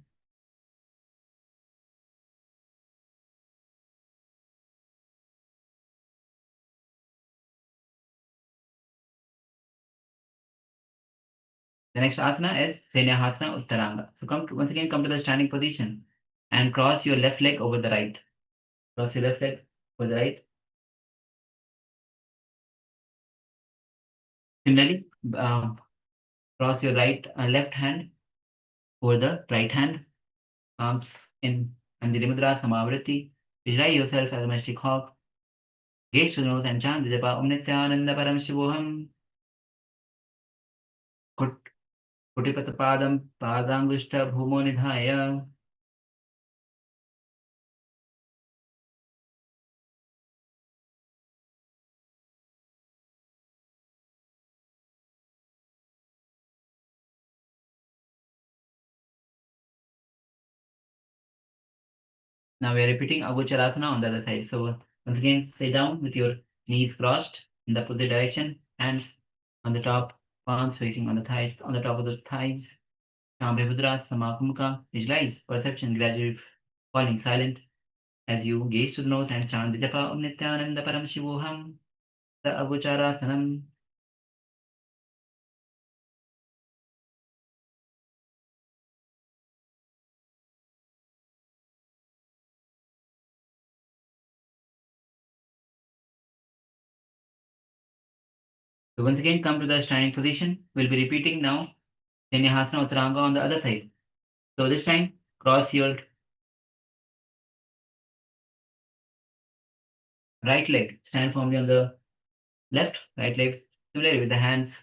The next asana is Sanyahasana Uttaranga. So once again come to the standing position and cross your left leg over the right. Cross your left leg over the right. Similarly, cross your left hand over the right hand. Arms in Anjali Mudra Samavritti. Visualize yourself as a majestic hawk. Gaze to the nose and chant Japa Om Nithyananda Paramashivoham. Kutipatapadam Padangushta Bhumo Nidhaya. Now we are repeating Agocharasana on the other side. So once again, sit down with your knees crossed in the opposite direction, hands on the top, palms facing on the thighs, on the top of the thighs. Shambhi Mudra Samakumka. Visualize perception gradually falling silent as you gaze to the nose and chant the Japa Om Nithyananda Paramashivoham. The Agocarasanam. So once again, come to the standing position. We'll be repeating now Sanyahasana Uttaranga on the other side. So this time, cross your right leg. Stand firmly on the right leg. Similarly with the hands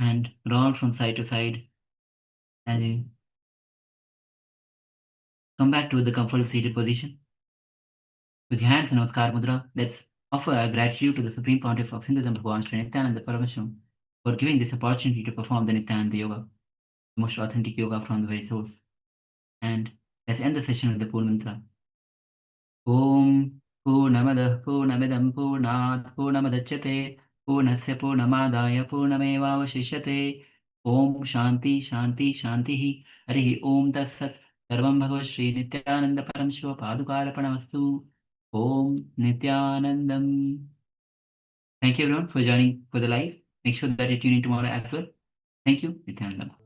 and roll from side to side as you come back to the comfortable seated position. With your hands in Namaskar Mudra, let's offer our gratitude to the Supreme Pontiff of Hinduism, Bhagavan Sri Nithyananda Paramashivam, for giving this opportunity to perform the Nithyananda Yoga, the most authentic yoga from the very source. And let's end the session with the Poon Mantra. Om Purnamadah Purnamidam Purnat Purnamudachyate Purnasya Purnamadaya Purnamevavashishyate Om Shanti Shanti Shantihi Harihi Om Tatsat Sarvam Bhagavad Shri Nityananda Paramashiva Padukarapanastu Om Nityanandam. Thank you everyone for joining for the live. Make sure that you tune in tomorrow as well. Thank you, Nityanandam.